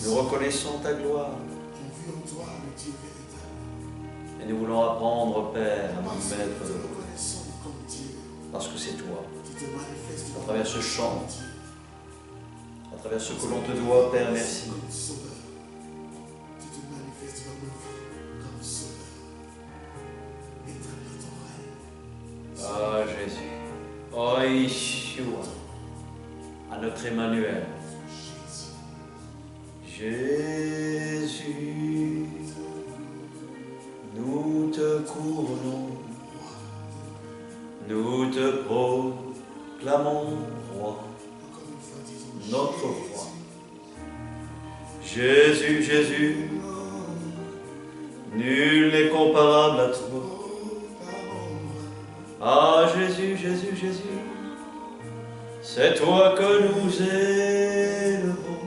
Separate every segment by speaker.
Speaker 1: Nous reconnaissons ta gloire. Et nous voulons apprendre, Père, à nous mettre de l'eau. Parce que c'est toi. À travers ce chant, à travers ce que l'on te doit, Père, merci. Oh Jésus, oh Yeshua, à notre Emmanuel. Jésus, nous te couronnons, nous te proclamons roi, notre roi. Jésus, Jésus, nul n'est comparable à toi. Ah Jésus, Jésus, Jésus, c'est toi que nous élevons,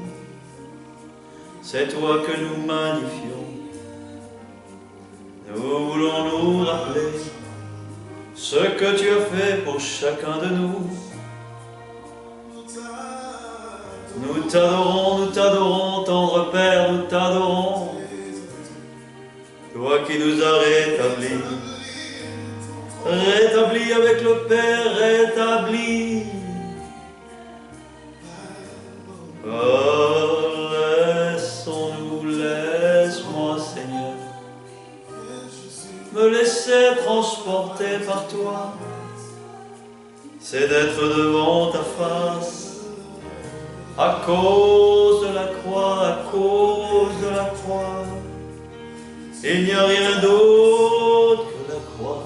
Speaker 1: c'est toi que nous magnifions. Nous voulons nous rappeler ce que tu as fait pour chacun de nous. Nous t'adorons, tendre Père, nous t'adorons. Toi qui nous as rétablis avec le Père, rétablis. Oh, laisse-moi, Seigneur, me laisser transporter par toi. C'est d'être devant ta face, à cause de la croix, à cause de la croix. Il n'y a rien d'autre que la croix.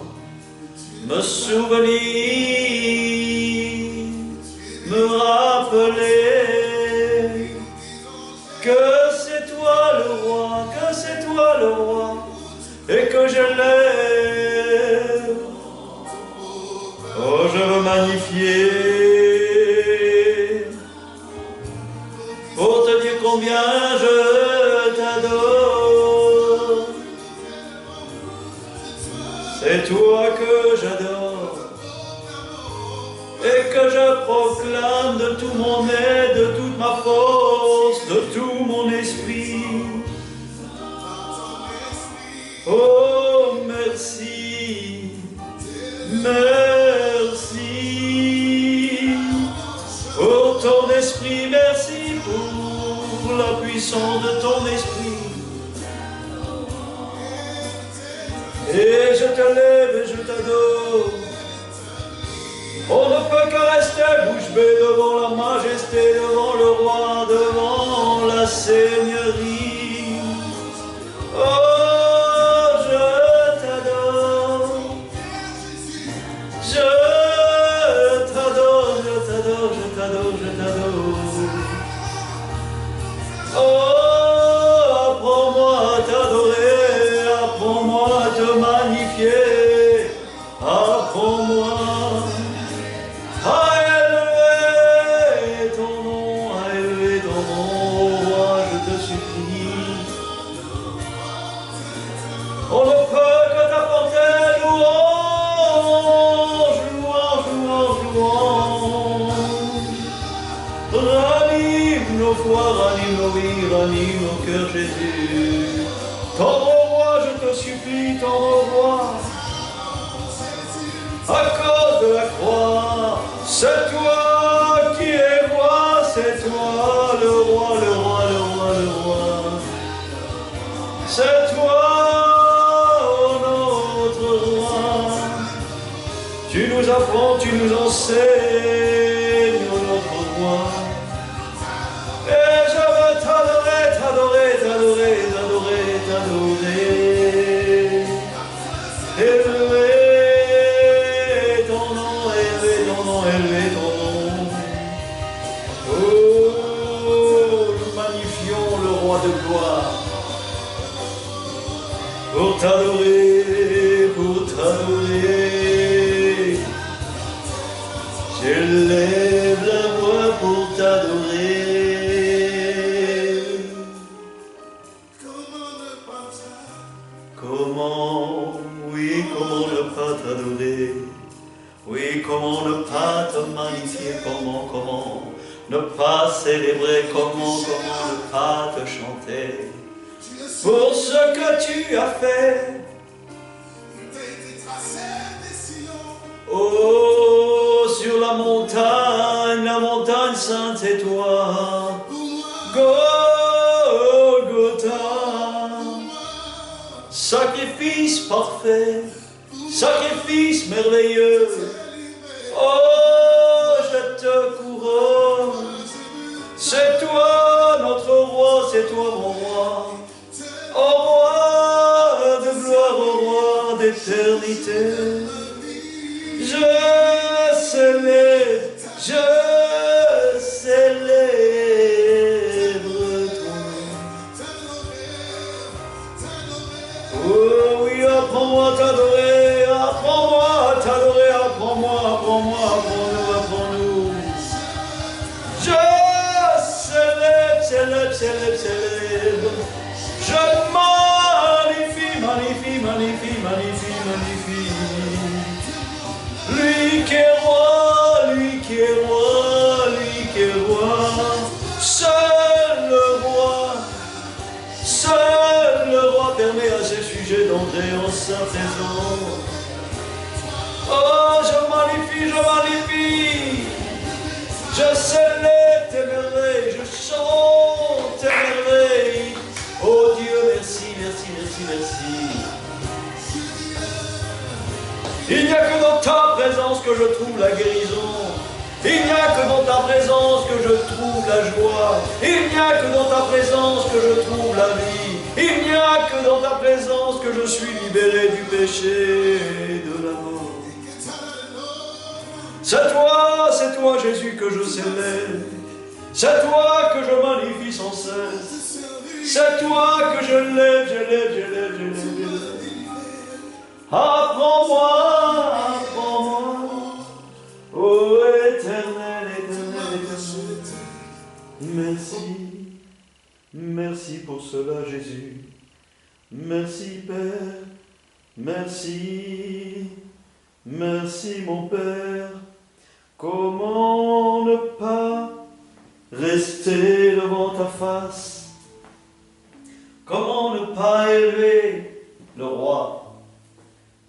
Speaker 1: Me souvenir, me rappeler que c'est toi le roi, que c'est toi le roi, et que je l'aime. Oh, je veux magnifier pour te dire combien je t'adore. C'est toi que j'adore et que je proclame de tout mon être, de toute ma force, de tout mon esprit. Oh, merci, merci pour ton esprit, merci pour la puissance de ton esprit. Et je te lève et je t'adore. On ne peut que rester bouche bée devant la majesté, devant le roi, devant la seigneurie. Oh, je t'adore. Je t'adore, je t'adore, je t'adore, je t'adore. Oh, apprends-moi à t'adorer, apprends-moi à te magnifier, apprends-moi à élever ton nom, roi, je te supplie. On ne peut que t'apporter louange, louange, louange, louange. Ranime nos foi, ranime nos vies, ranime nos cœurs, Jésus. Tendre roi, je te supplie, tendre roi. À cause de la croix, c'est toi qui es roi, c'est toi le roi, le roi, le roi, le roi. C'est toi, oh, notre roi. Tu nous apprends, tu nous enseignes, oh, notre roi. Et je veux t'adorer, t'adorer, t'adorer, t'adorer, t'adorer. Élever ton nom, élever ton nom, élever ton nom. Oh, nous magnifions le roi de gloire. Pour t'adorer, pour t'adorer. J'élève la voix pour t'adorer. Comment, oui, comment ne pas t'adorer? Oui, comment ne pas te magnifier? Comment ne pas célébrer, comment ne pas te chanter pour ce que tu as fait. Oh, sur la montagne sainte c'est toi, Golgotha. Sacrifice parfait, sacrifice merveilleux. Oh, je te couronne. C'est toi notre roi, c'est toi mon roi. Oh roi de gloire, oh roi d'éternité. Je célèbre toi. Oh oui, apprends-moi à t'adorer, apprends-moi à t'adorer, apprends-nous. Je célèbre. Je magnifie. Lui qui est roi, seul le roi permet à ses sujets d'entrer en sa présence. Oh, je magnifie, je célèbre tes merveilles, je chante tes merveilles. Oh Dieu, merci. Il n'y a que dans ta présence que je trouve la guérison. Il n'y a que dans ta présence que je trouve la joie. Il n'y a que dans ta présence que je trouve la vie. Il n'y a que dans ta présence que je suis libéré du péché et de la mort. C'est toi Jésus que je célèbre. C'est toi que je magnifie sans cesse. C'est toi que je lève. Apprends-moi, ô éternel. Merci pour cela, Jésus. Merci, Père. Merci, mon Père. Comment ne pas rester devant ta face? Comment ne pas élever le roi?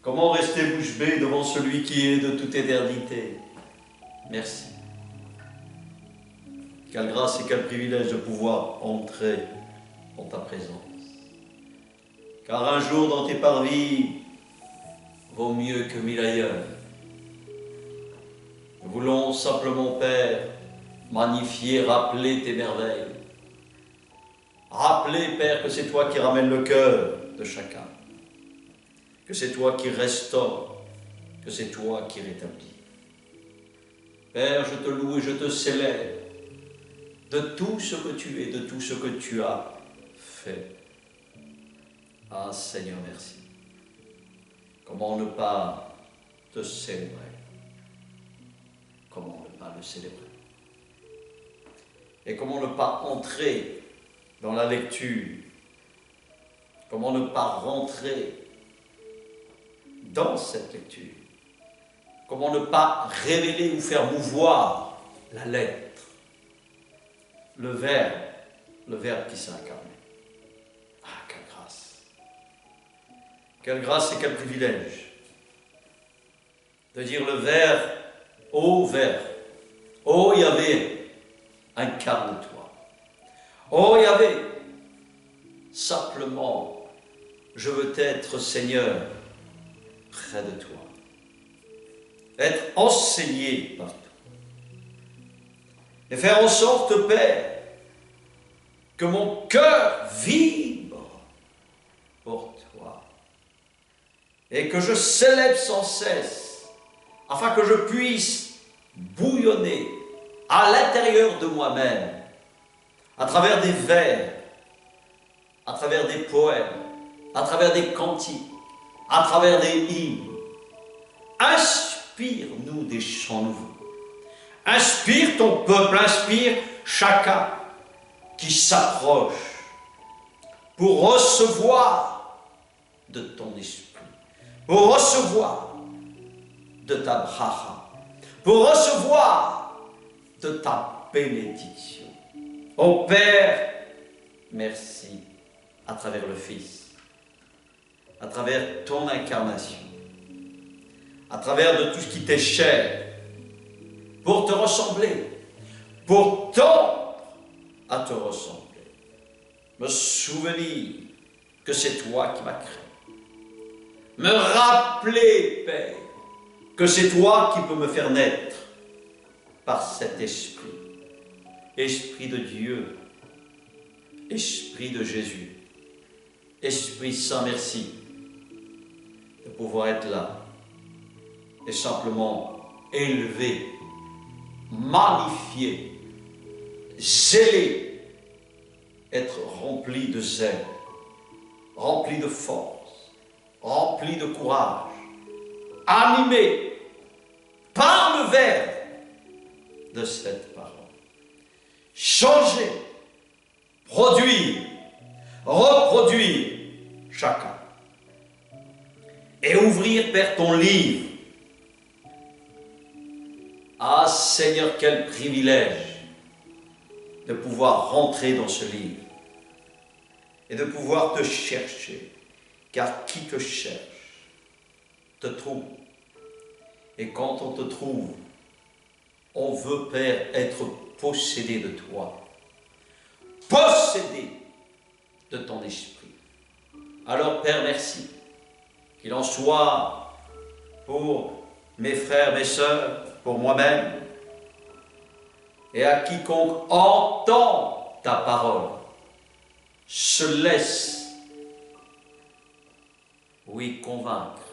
Speaker 1: Comment rester bouche bée devant celui qui est de toute éternité? Merci. Quelle grâce et quel privilège de pouvoir entrer en ta présence. Car un jour dans tes parvis vaut mieux que 1000 ailleurs. Nous voulons simplement, Père, magnifier, rappeler tes merveilles. Rappeler, Père, que c'est toi qui ramènes le cœur de chacun. Que c'est toi qui restaure, que c'est toi qui rétablis. Père, je te loue et je te célèbre de tout ce que tu es, de tout ce que tu as fait. Ah Seigneur, merci. Comment ne pas te célébrer? Comment ne pas le célébrer? Et comment ne pas entrer dans la lecture? Comment ne pas rentrer dans cette lecture? Comment ne pas révéler ou faire mouvoir la lettre, le Verbe qui s'est incarné? Ah, quelle grâce! Quelle grâce et quel privilège de dire le Verbe, ô Yahvé, incarne-toi. Ô Yahvé, simplement, je veux être Seigneur près de toi, être enseigné par toi, et faire en sorte, Père, que mon cœur vibre pour toi, et que je célèbre sans cesse, afin que je puisse bouillonner à l'intérieur de moi-même, à travers des vers, à travers des poèmes, à travers des cantiques, à travers des hymnes. Inspire-nous des chants nouveaux. Inspire ton peuple, inspire chacun qui s'approche pour recevoir de ton esprit, pour recevoir de ta bracha, pour recevoir de ta bénédiction. Ô Père, merci à travers le Fils, à travers ton incarnation, à travers de tout ce qui t'est cher, pour te ressembler, pour tendre à te ressembler. Me souvenir que c'est toi qui m'as créé. Me rappeler, Père, que c'est toi qui peux me faire naître par cet esprit. Esprit de Dieu, Esprit de Jésus, Esprit Saint, merci de pouvoir être là et simplement élevé, magnifié, zélé, être rempli de zèle, rempli de force, rempli de courage, animé par le verbe de cette parole. Changer, produire, reproduire chacun. Et ouvrir, Père, ton livre. Ah Seigneur, quel privilège de pouvoir rentrer dans ce livre et de pouvoir te chercher, car qui te cherche te trouve. Et quand on te trouve, on veut, Père, être possédé de toi, possédé de ton esprit. Alors, Père, merci, qu'il en soit pour mes frères, mes sœurs, pour moi-même, et à quiconque entend ta parole, se laisse, oui, convaincre,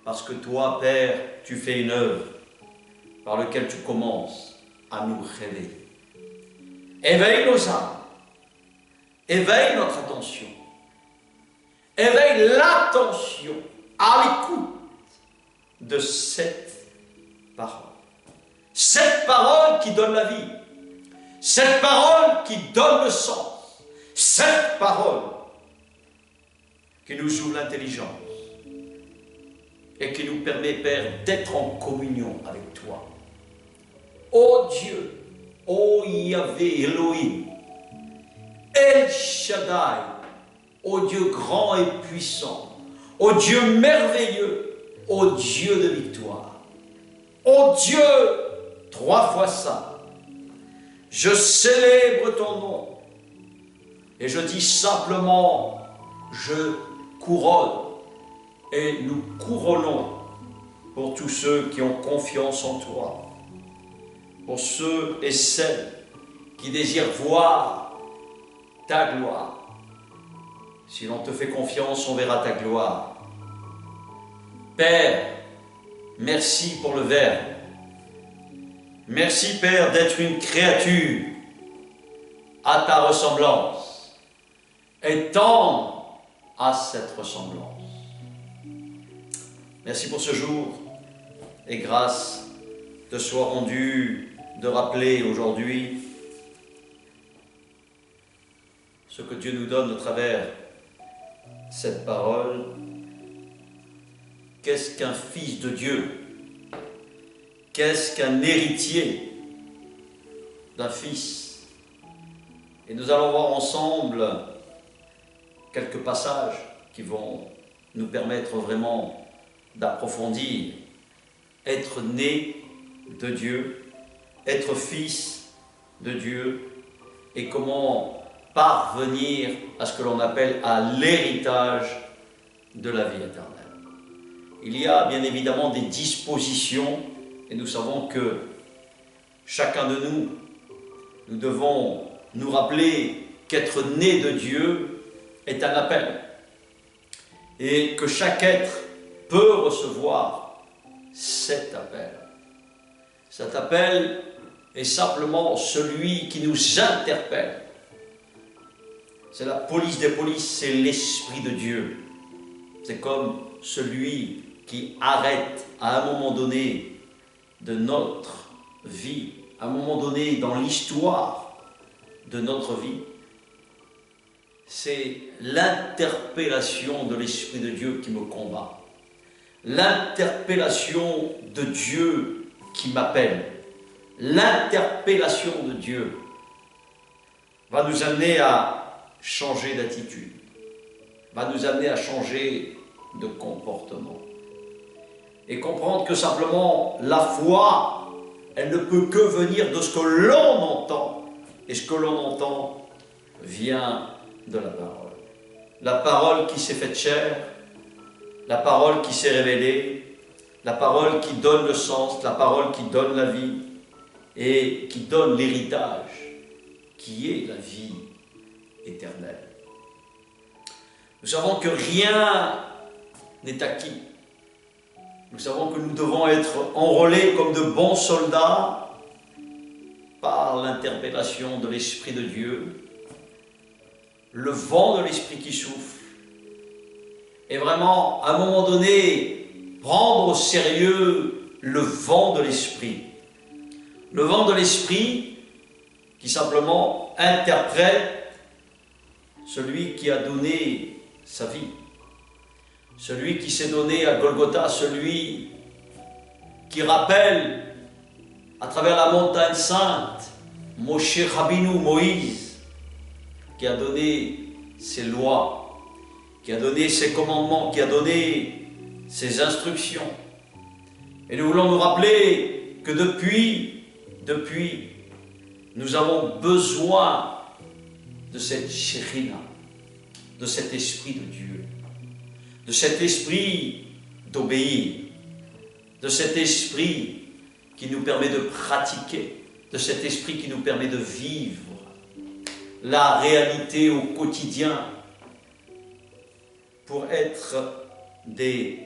Speaker 1: parce que toi, Père, tu fais une œuvre par laquelle tu commences à nous réveiller. Éveille nos âmes, éveille notre attention, éveille l'attention à l'écoute de cette parole. Cette parole qui donne la vie, cette parole qui donne le sens, cette parole qui nous ouvre l'intelligence et qui nous permet, Père, d'être en communion avec toi. Ô Dieu, ô Yahvé Elohim, El Shaddai, ô Dieu grand et puissant, ô Dieu merveilleux, ô Dieu de victoire, ô Dieu trois fois saint, je célèbre ton nom et je dis simplement, je couronne et nous couronnons pour tous ceux qui ont confiance en toi, pour ceux et celles qui désirent voir ta gloire. Si l'on te fait confiance, on verra ta gloire. Père, merci pour le Verbe. Merci, Père, d'être une créature à ta ressemblance et tendre à cette ressemblance. Merci pour ce jour et grâce te soit rendue de rappeler aujourd'hui ce que Dieu nous donne au travers cette parole. Qu'est-ce qu'un fils de Dieu? Qu'est-ce qu'un héritier d'un fils? Et nous allons voir ensemble quelques passages qui vont nous permettre vraiment d'approfondir. Être né de Dieu, être fils de Dieu, et comment parvenir à ce que l'on appelle à l'héritage de la vie éternelle. Il y a bien évidemment des dispositions, et nous savons que chacun de nous, nous devons nous rappeler qu'être né de Dieu est un appel, et que chaque être peut recevoir cet appel. Cet appel est simplement celui qui nous interpelle. C'est la police des polices, c'est l'Esprit de Dieu. C'est comme celui qui arrête à un moment donné de notre vie, à un moment donné dans l'histoire de notre vie. C'est l'interpellation de l'Esprit de Dieu qui me combat. L'interpellation de Dieu qui m'appelle. L'interpellation de Dieu
Speaker 2: va nous amener à changer d'attitude, va nous amener à changer de comportement. Et comprendre que simplement la foi, elle ne peut que venir de ce que l'on entend. Et ce que l'on entend vient de la parole. La parole qui s'est faite chair, la parole qui s'est révélée, la parole qui donne le sens, la parole qui donne la vie et qui donne l'héritage, qui est la vie éternelle. Nous savons que rien n'est acquis. Nous savons que nous devons être enrôlés comme de bons soldats par l'interpellation de l'Esprit de Dieu, le vent de l'Esprit qui souffle, et vraiment, à un moment donné, prendre au sérieux le vent de l'Esprit. Le vent de l'Esprit qui simplement interprète celui qui a donné sa vie, celui qui s'est donné à Golgotha, celui qui rappelle à travers la montagne sainte, Moshe Rabbeinu, Moïse, qui a donné ses lois, qui a donné ses commandements, qui a donné ses instructions. Et nous voulons nous rappeler que depuis, nous avons besoin de cette Shekhinah, de cet Esprit de Dieu, de cet esprit d'obéir, de cet esprit qui nous permet de pratiquer, de cet esprit qui nous permet de vivre la réalité au quotidien pour être des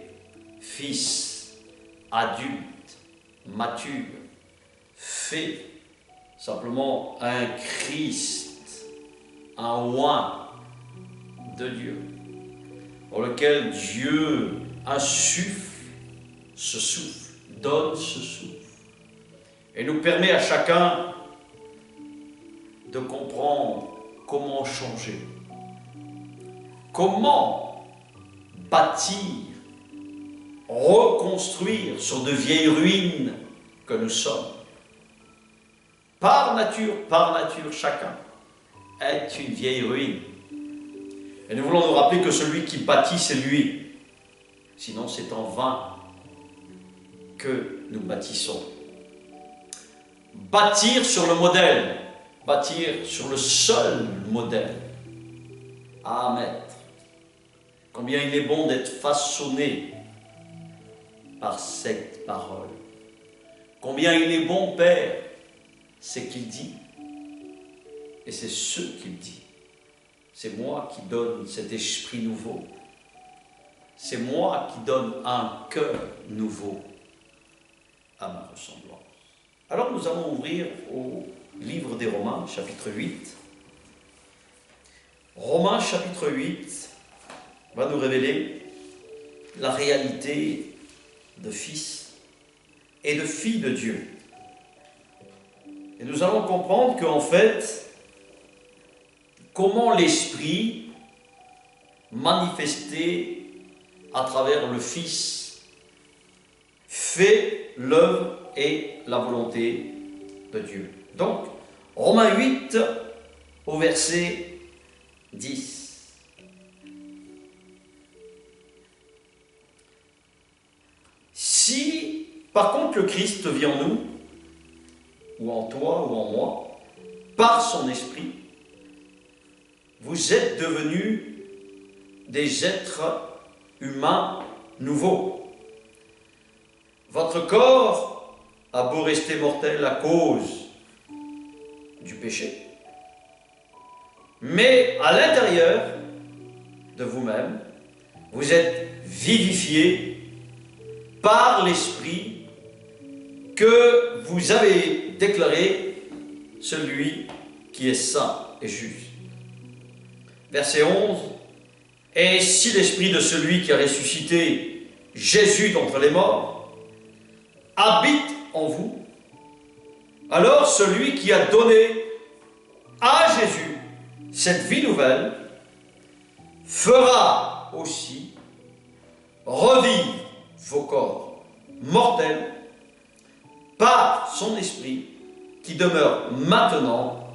Speaker 2: fils adultes, matures, faits simplement un Christ, un oint de Dieu, pour lequel Dieu insuffle ce souffle, donne ce souffle, et nous permet à chacun de comprendre comment changer, comment bâtir, reconstruire sur de vieilles ruines que nous sommes. Par nature, chacun est une vieille ruine. Et nous voulons nous rappeler que celui qui bâtit, c'est lui. Sinon, c'est en vain que nous bâtissons. Bâtir sur le modèle, bâtir sur le seul modèle à mettre. Combien il est bon d'être façonné par cette parole. Combien il est bon, Père, c'est qu'il dit. Et c'est ce qu'il dit. C'est moi qui donne cet esprit nouveau. C'est moi qui donne un cœur nouveau à ma ressemblance. Alors nous allons ouvrir au livre des Romains, chapitre 8. Romains, chapitre 8, va nous révéler la réalité de fils et de filles de Dieu. Et nous allons comprendre qu'en fait, comment l'Esprit manifesté à travers le Fils fait l'œuvre et la volonté de Dieu. Donc, Romains 8 au verset 10. Si, par contre, le Christ vit en nous, ou en toi, ou en moi, par son Esprit, vous êtes devenus des êtres humains nouveaux. Votre corps a beau rester mortel à cause du péché, mais à l'intérieur de vous-même, vous êtes vivifiés par l'Esprit que vous avez déclaré celui qui est saint et juste. Verset 11. Et si l'Esprit de celui qui a ressuscité Jésus d'entre les morts habite en vous, alors celui qui a donné à Jésus cette vie nouvelle fera aussi revivre vos corps mortels par son Esprit qui demeure maintenant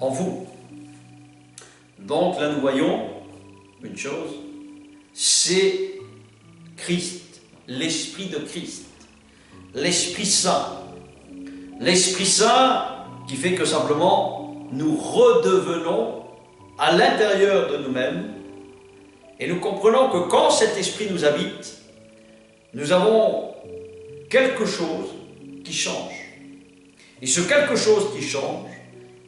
Speaker 2: en vous. Donc là nous voyons une chose, c'est Christ, l'Esprit de Christ, l'Esprit Saint. L'Esprit Saint qui fait que simplement nous redevenons à l'intérieur de nous-mêmes et nous comprenons que quand cet Esprit nous habite, nous avons quelque chose qui change. Et ce quelque chose qui change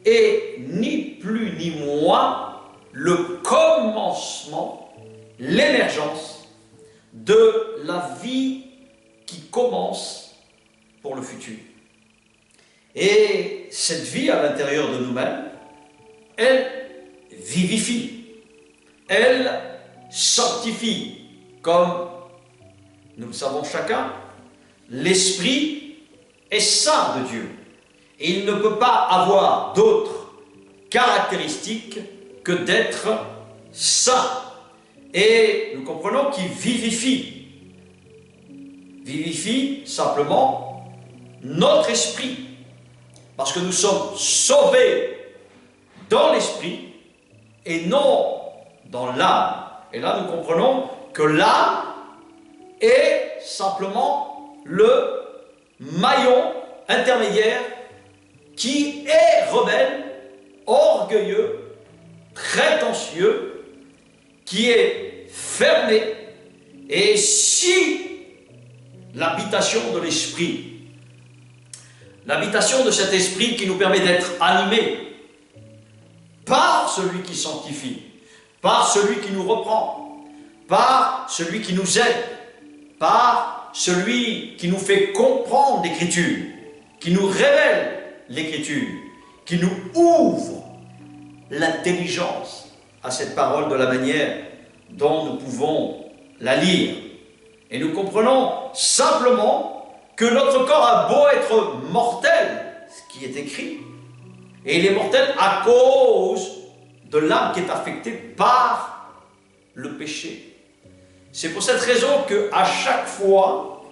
Speaker 2: est ni plus ni moins le commencement, l'émergence de la vie qui commence pour le futur. Et cette vie à l'intérieur de nous-mêmes, elle vivifie, elle sanctifie, comme nous le savons chacun, l'Esprit est saint de Dieu. Et il ne peut pas avoir d'autres caractéristiques que d'être saint. Et nous comprenons qu'il vivifie. Vivifie simplement notre esprit. Parce que nous sommes sauvés dans l'esprit et non dans l'âme. Et là, nous comprenons que l'âme est simplement le maillon intermédiaire qui est rebelle, orgueilleux, prétentieux, qui est fermé. Et si l'habitation de l'esprit, l'habitation de cet esprit qui nous permet d'être animés par celui qui sanctifie, par celui qui nous reprend, par celui qui nous aide, par celui qui nous fait comprendre l'Écriture, qui nous révèle l'Écriture, qui nous ouvre l'intelligence à cette parole de la manière dont nous pouvons la lire. Et nous comprenons simplement que notre corps a beau être mortel, ce qui est écrit, et il est mortel à cause de l'âme qui est affectée par le péché. C'est pour cette raison qu'à chaque fois,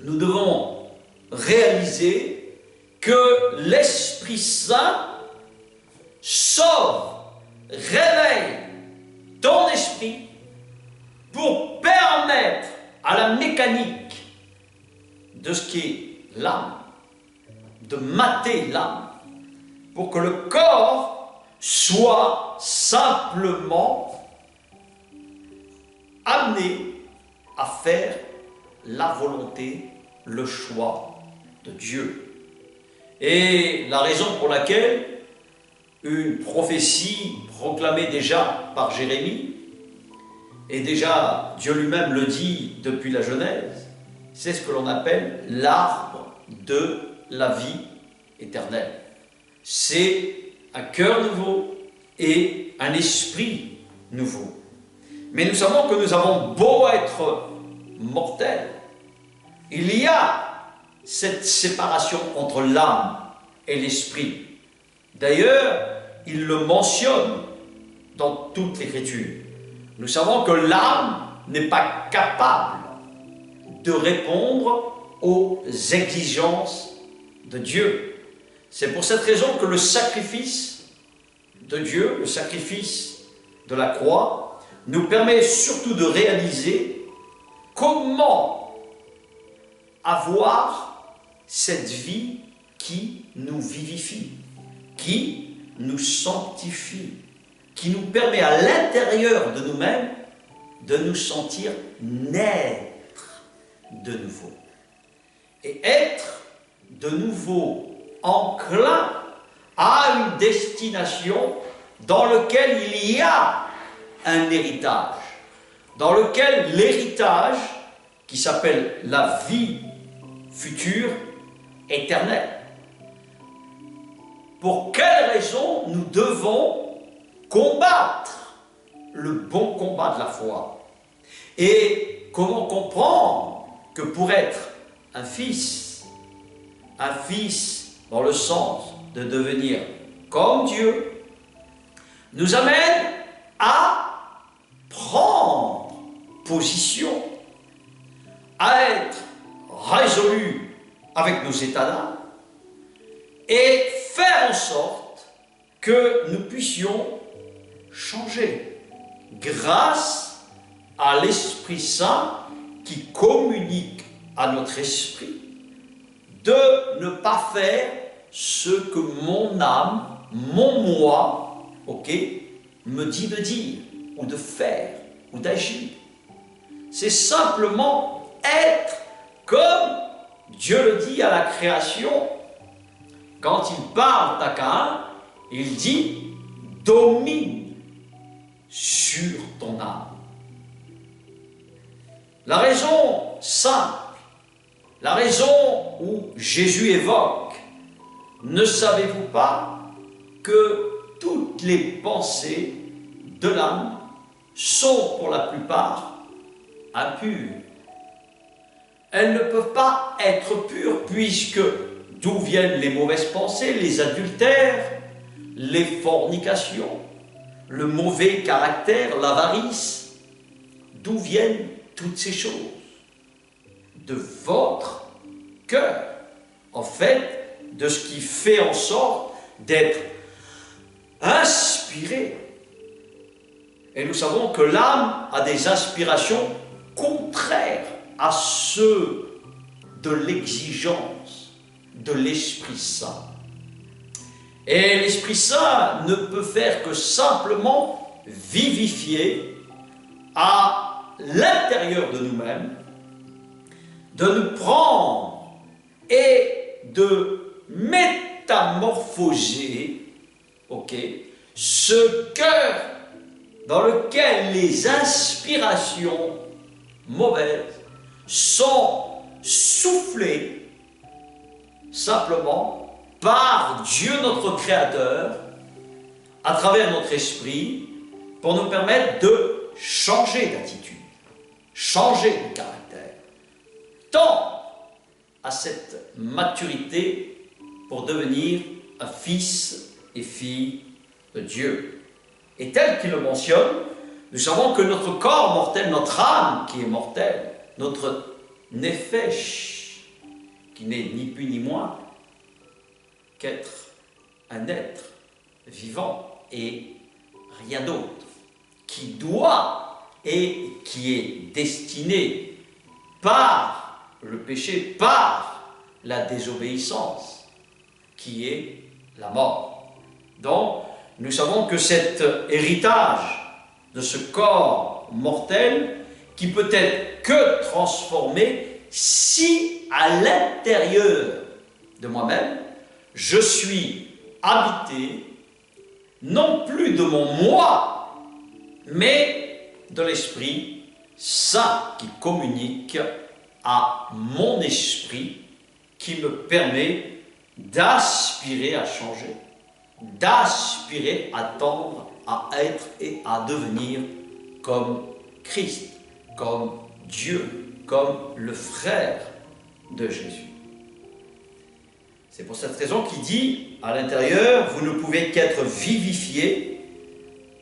Speaker 2: nous devons réaliser que l'Esprit Saint sauve, réveille ton esprit pour permettre à la mécanique de ce qui est l'âme, de mater l'âme, pour que le corps soit simplement amené à faire la volonté, le choix de Dieu. Et la raison pour laquelle une prophétie proclamée déjà par Jérémie, et déjà Dieu lui-même le dit depuis la Genèse, c'est ce que l'on appelle l'arbre de la vie éternelle. C'est un cœur nouveau et un esprit nouveau. Mais nous savons que nous avons beau être mortels, il y a cette séparation entre l'âme et l'esprit. D'ailleurs, il le mentionne dans toute l'Écriture. Nous savons que l'âme n'est pas capable de répondre aux exigences de Dieu. C'est pour cette raison que le sacrifice de Dieu, le sacrifice de la croix, nous permet surtout de réaliser comment avoir cette vie qui nous vivifie, qui nous sanctifie, qui nous permet à l'intérieur de nous-mêmes de nous sentir naître de nouveau. Et être de nouveau enclin à une destination dans laquelle il y a un héritage, dans lequel l'héritage, qui s'appelle la vie future, éternelle. Pour quelle raison nous devons combattre le bon combat de la foi? Et comment comprendre que pour être un fils dans le sens de devenir comme Dieu, nous amène à prendre position, à être résolu avec nos états d'âme et faire en sorte que nous puissions changés grâce à l'Esprit Saint qui communique à notre esprit de ne pas faire ce que mon âme, mon moi, ok, me dit de dire, ou de faire, ou d'agir. C'est simplement être comme Dieu le dit à la création. Quand il parle à Caïn, il dit « domine sur ton âme ». La raison simple, la raison où Jésus évoque « ne savez-vous pas que toutes les pensées de l'âme sont pour la plupart impures ?» Elles ne peuvent pas être pures puisque d'où viennent les mauvaises pensées, les adultères, les fornications, le mauvais caractère, l'avarice. D'où viennent toutes ces choses? De votre cœur. En fait, de ce qui fait en sorte d'être inspiré. Et nous savons que l'âme a des inspirations contraires à ceux de l'exigence de l'Esprit Saint. Et l'Esprit Saint ne peut faire que simplement vivifier à l'intérieur de nous-mêmes, de nous prendre et de métamorphoser, ok, ce cœur dans lequel les inspirations mauvaises sont soufflées simplement par Dieu notre Créateur à travers notre esprit pour nous permettre de changer d'attitude, changer de caractère, tendre à cette maturité pour devenir un fils et fille de Dieu. Et tel qu'il le mentionne, nous savons que notre corps mortel, notre âme qui est mortelle, notre nefesh, qui n'est ni plus ni moins qu'être un être vivant et rien d'autre, qui doit et qui est destiné par le péché, par la désobéissance, qui est la mort. Donc, nous savons que cet héritage de ce corps mortel, qui peut être que transformé si à l'intérieur de moi-même, je suis habité, non plus de mon moi, mais de l'Esprit Saint qui communique à mon esprit, qui me permet d'aspirer à changer, d'aspirer à tendre, à être et à devenir comme Christ, comme Dieu, comme le frère de Jésus. C'est pour cette raison qu'il dit, à l'intérieur, vous ne pouvez qu'être vivifiés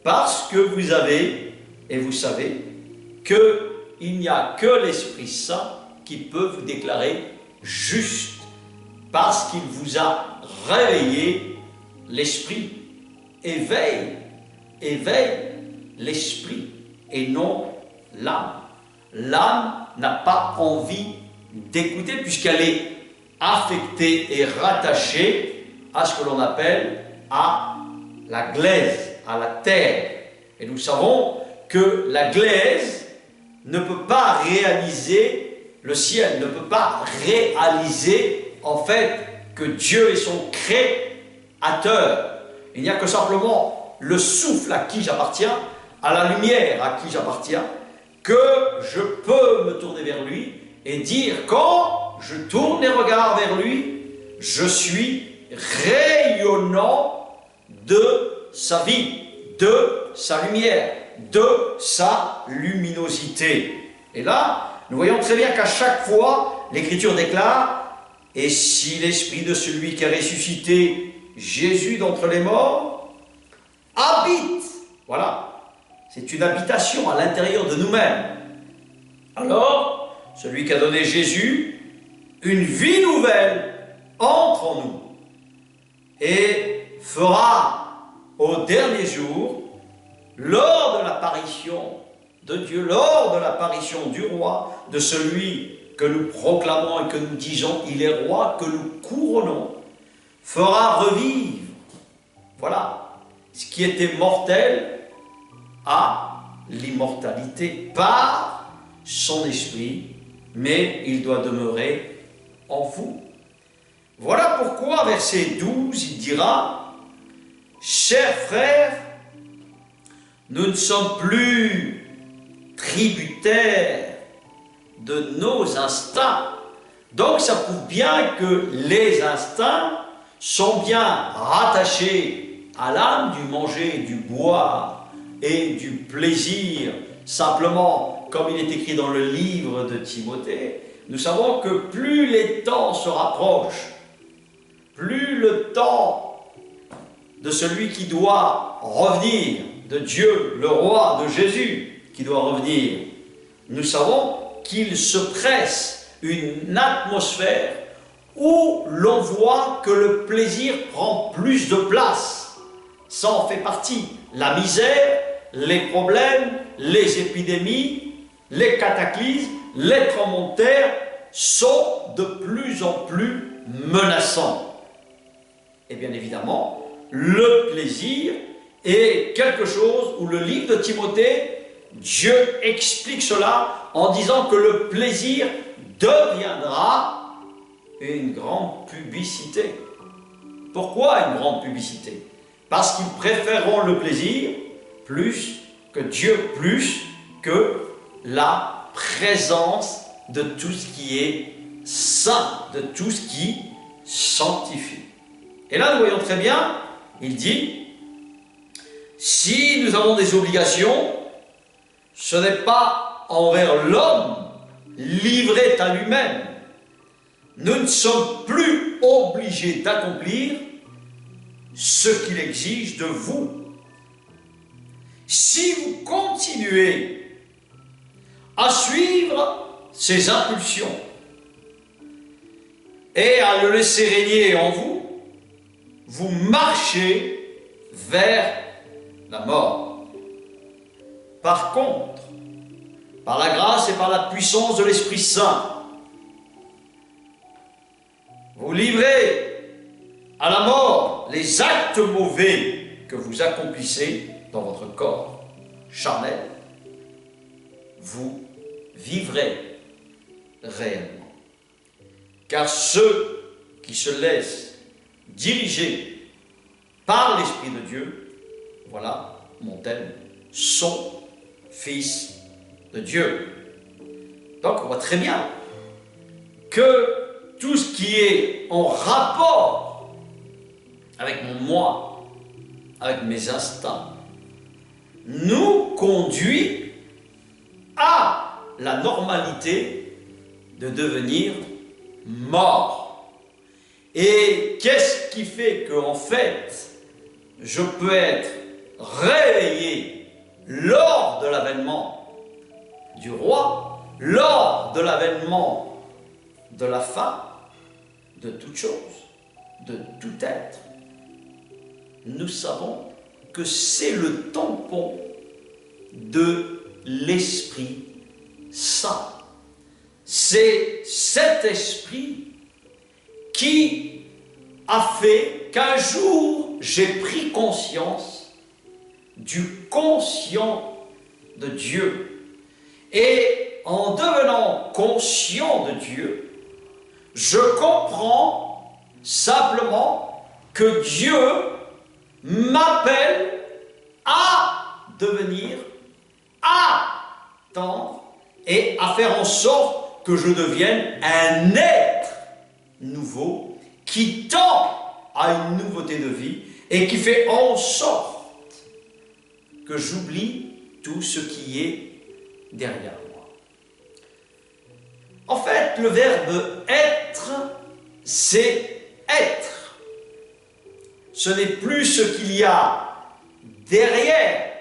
Speaker 2: parce que vous avez, et vous savez, qu'il n'y a que l'Esprit Saint qui peut vous déclarer juste, parce qu'il vous a réveillé l'esprit. Éveille l'esprit et non l'âme. L'âme n'a pas envie d'écouter puisqu'elle est affectée et rattachée à ce que l'on appelle à la glaise, à la terre. Et nous savons que la glaise ne peut pas réaliser le ciel, ne peut pas réaliser en fait que Dieu est son créateur. Il n'y a que simplement le souffle à qui j'appartiens, à la lumière à qui j'appartiens, que je peux me tourner vers lui et dire quand je tourne les regards vers lui, je suis rayonnant de sa vie, de sa lumière, de sa luminosité. Et là, nous voyons très bien qu'à chaque fois, l'Écriture déclare « Et si l'esprit de celui qui a ressuscité Jésus d'entre les morts habite », voilà, c'est une habitation à l'intérieur de nous-mêmes. Alors, celui qui a donné Jésus, une vie nouvelle entre en nous et fera au dernier jour lors de l'apparition de Dieu, lors de l'apparition du roi, de celui que nous proclamons et que nous disons il est roi, que nous couronnons, fera revivre, voilà, ce qui était mortel à l'immortalité par son esprit, mais il doit demeurer en vous. Voilà pourquoi, verset 12, il dira, « Chers frères, nous ne sommes plus tributaires de nos instincts. » Donc ça prouve bien que les instincts sont bien rattachés à l'âme, du manger, du boire et du plaisir. Simplement, comme il est écrit dans le livre de Timothée, nous savons que plus les temps se rapprochent, plus le temps de celui qui doit revenir, de Dieu, le roi, de Jésus, qui doit revenir, nous savons qu'il se presse une atmosphère où l'on voit que le plaisir prend plus de place. Ça en fait partie. La misère, les problèmes, les épidémies, les cataclysmes, les tremblements de terre sont de plus en plus menaçants. Et bien évidemment, le plaisir est quelque chose où le livre de Timothée, Dieu explique cela en disant que le plaisir deviendra une grande publicité. Pourquoi une grande publicité? Parce qu'ils préféreront le plaisir plus que Dieu, plus que la présence de tout ce qui est saint, de tout ce qui sanctifie. Et là, nous voyons très bien, il dit, si nous avons des obligations, ce n'est pas envers l'homme livré à lui-même. Nous ne sommes plus obligés d'accomplir ce qu'il exige de vous. Si vous continuez à suivre ses impulsions et à le laisser régner en vous, vous marchez vers la mort. Par contre, par la grâce et par la puissance de l'Esprit Saint, vous livrez à la mort les actes mauvais que vous accomplissez dans votre corps charnel. Vous vivrez réellement. Car ceux qui se laissent diriger par l'Esprit de Dieu, voilà, Montaigne, sont fils de Dieu. Donc on voit très bien que tout ce qui est en rapport avec mon moi, avec mes instincts, nous conduit à la normalité de devenir mort. Et qu'est-ce qui fait qu'en fait, je peux être réveillé lors de l'avènement du roi, lors de l'avènement de la fin, de toute chose, de tout être? Nous savons que c'est le tampon de l'Esprit Saint. C'est cet esprit qui a fait qu'un jour j'ai pris conscience du conscient de Dieu. Et en devenant conscient de Dieu, je comprends simplement que Dieu m'appelle à devenir, à tendre et à faire en sorte que je devienne un être nouveau qui tend à une nouveauté de vie et qui fait en sorte que j'oublie tout ce qui est derrière moi. En fait, le verbe être, c'est être. Ce n'est plus ce qu'il y a derrière,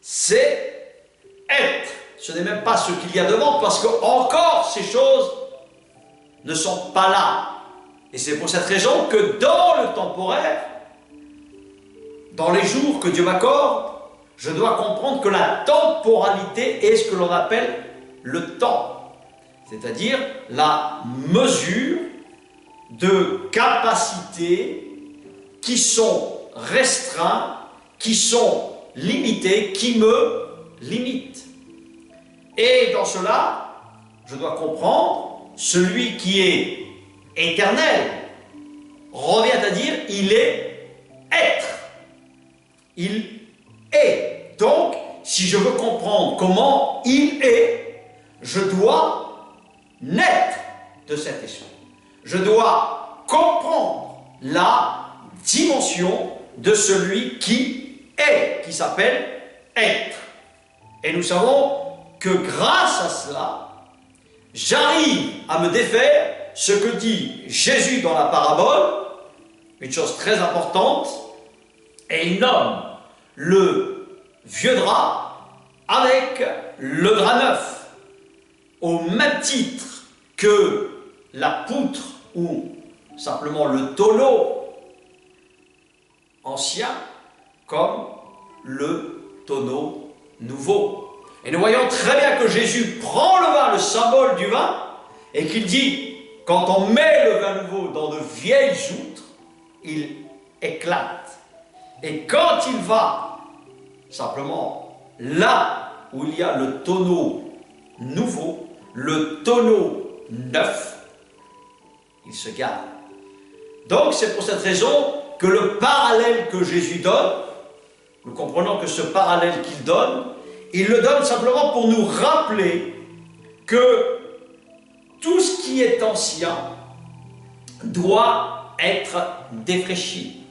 Speaker 2: c'est être. Ce n'est même pas ce qu'il y a devant, parce que encore ces choses ne sont pas là. Et c'est pour cette raison que dans le temporaire, dans les jours que Dieu m'accorde, je dois comprendre que la temporalité est ce que l'on appelle le temps, c'est-à-dire la mesure de capacités qui sont restreintes, qui sont limitées, qui me limitent. Et dans cela, je dois comprendre, celui qui est éternel revient à dire, il est être. Il est. Donc, si je veux comprendre comment il est, je dois naître de cet esprit. Je dois comprendre la dimension de celui qui est, qui s'appelle être. Et nous savons que grâce à cela, j'arrive à me défaire ce que dit Jésus dans la parabole, une chose très importante, et il nomme le vieux drap avec le drap neuf, au même titre que la poutre ou simplement le tonneau ancien comme le tonneau nouveau. Et nous voyons très bien que Jésus prend le vin, le symbole du vin, et qu'il dit, quand on met le vin nouveau dans de vieilles outres, il éclate. Et quand il va simplement là où il y a le tonneau nouveau, le tonneau neuf, il se garde. Donc c'est pour cette raison que le parallèle que Jésus donne, nous comprenons que ce parallèle qu'il donne, il le donne simplement pour nous rappeler que tout ce qui est ancien doit être défraîchi,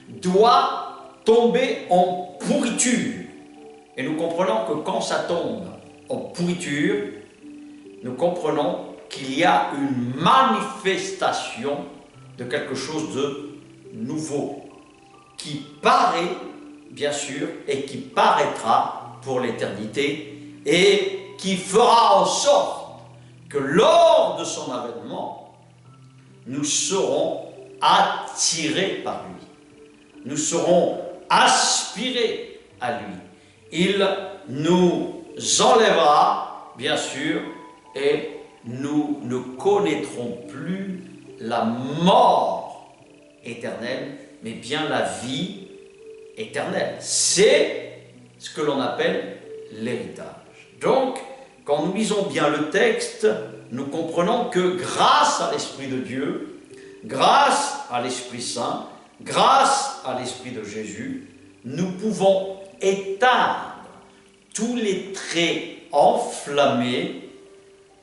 Speaker 2: doit tomber en pourriture. Et nous comprenons que quand ça tombe en pourriture, nous comprenons qu'il y a une manifestation de quelque chose de nouveau, qui paraît, bien sûr, et qui paraîtra pour l'éternité, et qui fera en sorte que lors de son avènement, nous serons attirés par lui. Nous serons aspirés à lui. Il nous enlèvera, bien sûr, et nous ne connaîtrons plus la mort éternelle, mais bien la vie éternelle. C'est ce que l'on appelle l'héritage. Donc, quand nous lisons bien le texte, nous comprenons que grâce à l'Esprit de Dieu, grâce à l'Esprit Saint, grâce à l'Esprit de Jésus, nous pouvons éteindre tous les traits enflammés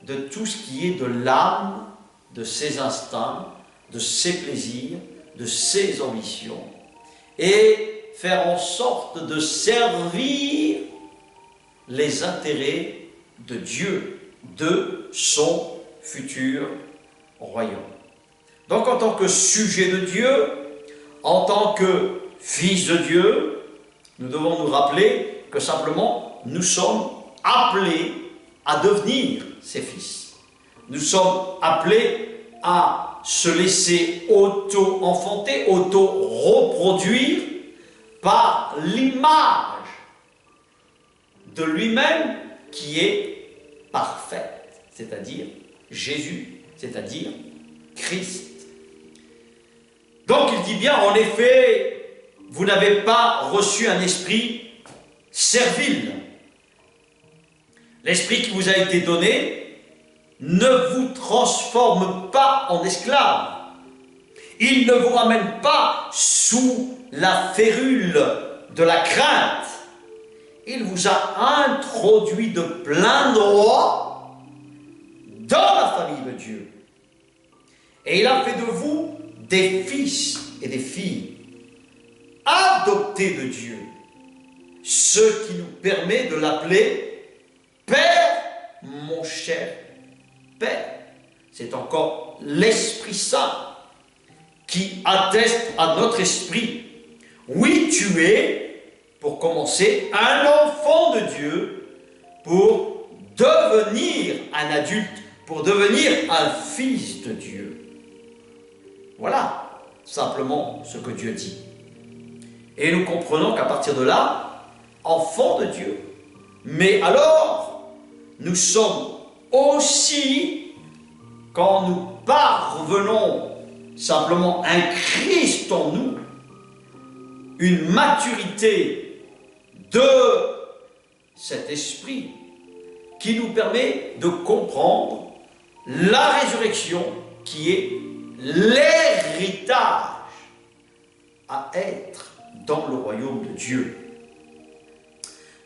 Speaker 2: de tout ce qui est de l'âme, de ses instincts, de ses plaisirs, de ses ambitions, et faire en sorte de servir les intérêts de Dieu, de son futur royaume. Donc en tant que sujet de Dieu, en tant que fils de Dieu, nous devons nous rappeler que simplement nous sommes appelés à devenir ses fils. Nous sommes appelés à se laisser auto-enfanter, auto-reproduire par l'image de lui-même qui est parfaite, c'est-à-dire Jésus, c'est-à-dire Christ. Donc il dit bien, en effet, vous n'avez pas reçu un esprit servile. L'esprit qui vous a été donné ne vous transforme pas en esclave. Il ne vous ramène pas sous la férule de la crainte. Il vous a introduit de plein droit dans la famille de Dieu. Et il a fait de vous des fils et des filles adoptés de Dieu, ce qui nous permet de l'appeler Père, mon cher Père. C'est encore l'Esprit Saint qui atteste à notre esprit. Oui, tu es, pour commencer, un enfant de Dieu, pour devenir un adulte, pour devenir un fils de Dieu. Voilà simplement ce que Dieu dit. Et nous comprenons qu'à partir de là, enfants de Dieu, mais alors nous sommes aussi, quand nous parvenons simplement un Christ en nous, une maturité de cet esprit qui nous permet de comprendre la résurrection qui est l'héritage à être dans le royaume de Dieu.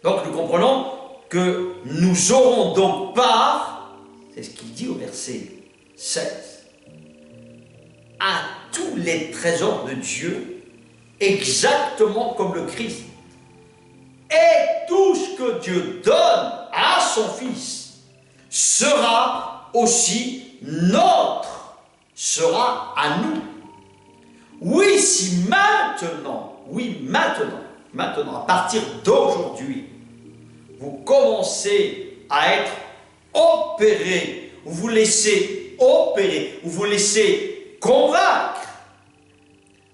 Speaker 2: Donc nous comprenons que nous aurons donc part, c'est ce qu'il dit au verset 16, à tous les trésors de Dieu, exactement comme le Christ. Et tout ce que Dieu donne à son Fils sera aussi notre, sera à nous. Oui, si maintenant, à partir d'aujourd'hui, vous commencez à être opéré, vous vous laissez opérer, vous vous laissez convaincre,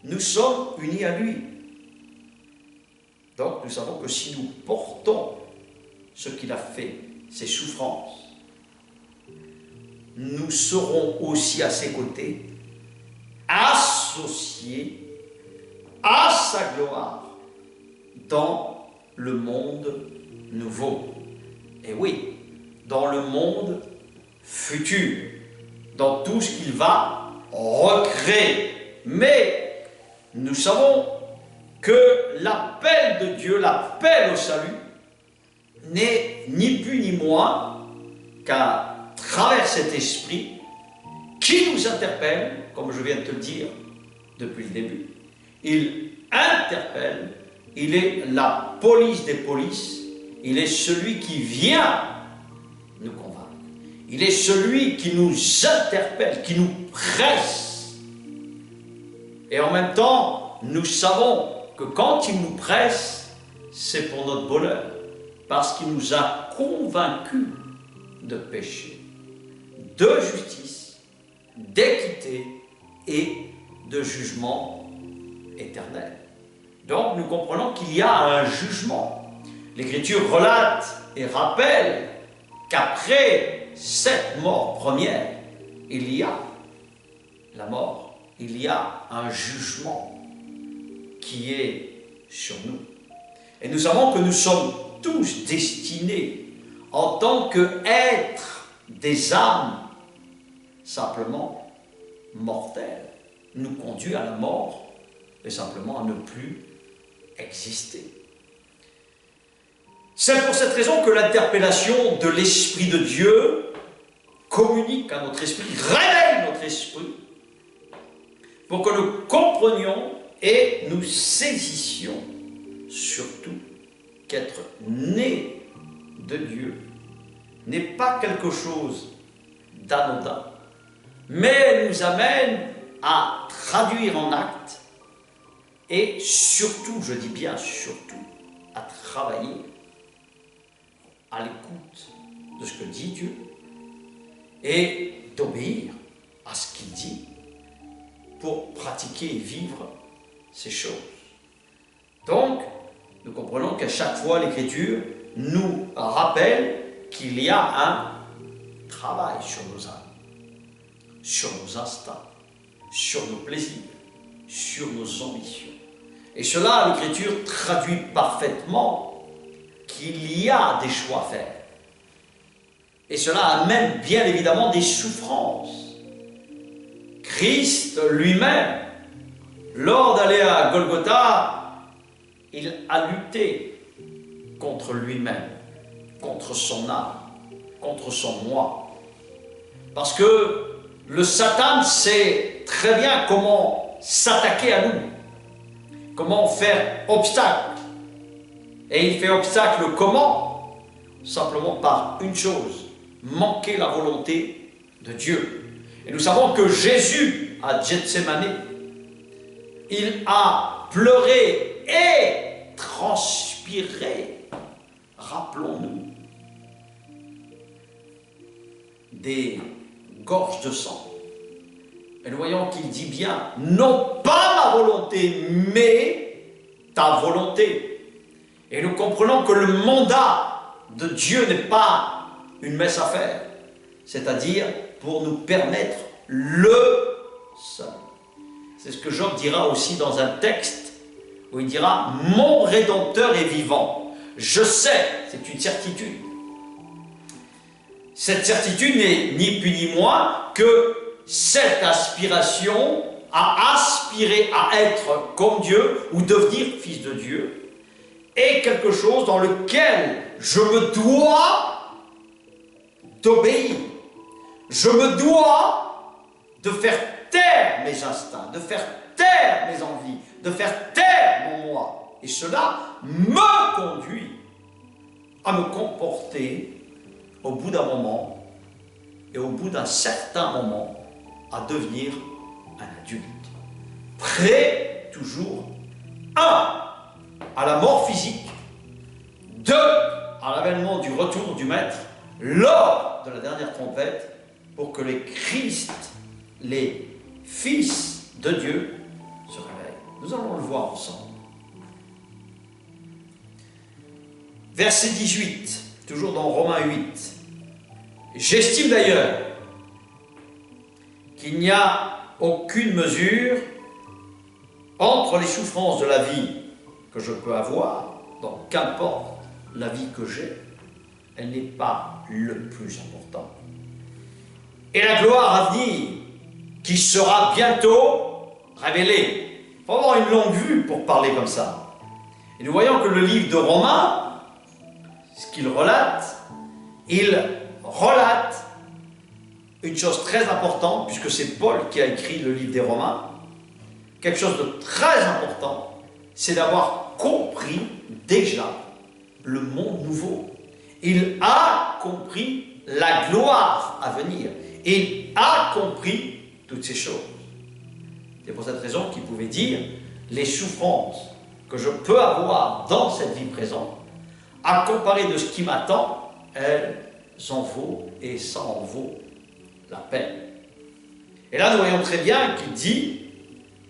Speaker 2: nous sommes unis à lui. Donc nous savons que si nous portons ce qu'il a fait, ses souffrances, nous serons aussi à ses côtés, associés à sa gloire dans le monde nouveau. Et oui, dans le monde futur, dans tout ce qu'il va recréer. Mais nous savons que l'appel de Dieu, l'appel au salut, n'est ni plus ni moins qu'à travers cet esprit qui nous interpelle, comme je viens de te le dire depuis le début. Il interpelle, il est la police des polices, il est celui qui vient nous convaincre. Il est celui qui nous interpelle, qui nous presse. Et en même temps, nous savons que quand il nous presse, c'est pour notre bonheur, parce qu'il nous a convaincus de péché, de justice, d'équité et de jugement éternel. Donc nous comprenons qu'il y a un jugement. L'Écriture relate et rappelle qu'après cette mort première, il y a la mort, il y a un jugement qui est sur nous. Et nous savons que nous sommes tous destinés, en tant qu'êtres des âmes simplement mortelles, nous conduit à la mort et simplement à ne plus exister. C'est pour cette raison que l'interpellation de l'Esprit de Dieu communique à notre esprit, réveille notre esprit, pour que nous comprenions et nous saisissions surtout qu'être né de Dieu n'est pas quelque chose d'anodin, mais nous amène à traduire en actes et surtout, je dis bien surtout, à travailler à l'écoute de ce que dit Dieu et d'obéir à ce qu'il dit pour pratiquer et vivre ces choses. Donc, nous comprenons qu'à chaque fois l'Écriture nous rappelle qu'il y a un travail sur nos âmes, sur nos instincts, sur nos plaisirs, sur nos ambitions. Et cela, l'Écriture traduit parfaitement qu'il y a des choix à faire. Et cela amène bien évidemment des souffrances. Christ lui-même, lors d'aller à Golgotha, il a lutté contre lui-même, contre son âme, contre son moi. Parce que le Satan sait très bien comment s'attaquer à nous, comment faire obstacle. Et il fait obstacle comment? Simplement par une chose, manquer la volonté de Dieu. Et nous savons que Jésus, à Gethsémani, il a pleuré et transpiré, rappelons-nous, des gorges de sang. Et nous voyons qu'il dit bien, non pas ma volonté, mais ta volonté. Et nous comprenons que le mandat de Dieu n'est pas une messe à faire, c'est-à-dire pour nous permettre le salut. C'est ce que Job dira aussi dans un texte où il dira « Mon Rédempteur est vivant ». Je sais, c'est une certitude. Cette certitude n'est ni plus ni moins que cette aspiration à aspirer à être comme Dieu ou devenir fils de Dieu est quelque chose dans lequel je me dois d'obéir. Je me dois de faire taire mes instincts, de faire taire mes envies, de faire taire mon moi. Et cela me conduit à me comporter au bout d'un moment et au bout d'un certain moment à devenir un adulte. Prêt toujours, 1, à la mort physique, 2, à l'avènement du retour du Maître, lors de la dernière trompette, pour que les Christ, les fils de Dieu, se réveillent. Nous allons le voir ensemble. Verset 18, toujours dans Romains 8. J'estime d'ailleurs qu'il n'y a aucune mesure entre les souffrances de la vie que je peux avoir, donc qu'importe la vie que j'ai, elle n'est pas le plus important. Et la gloire à venir, qui sera bientôt révélée. Il faut avoir une longue vue pour parler comme ça. Et nous voyons que le livre de Romains, ce qu'il relate, il relate une chose très importante, puisque c'est Paul qui a écrit le livre des Romains. Quelque chose de très important, c'est d'avoir compris déjà le monde nouveau. Il a compris la gloire à venir. Il a compris toutes ces choses. C'est pour cette raison qu'il pouvait dire les souffrances que je peux avoir dans cette vie présente, à comparer de ce qui m'attend, elles en vaut et ça en vaut la peine. Et là, nous voyons très bien qu'il dit,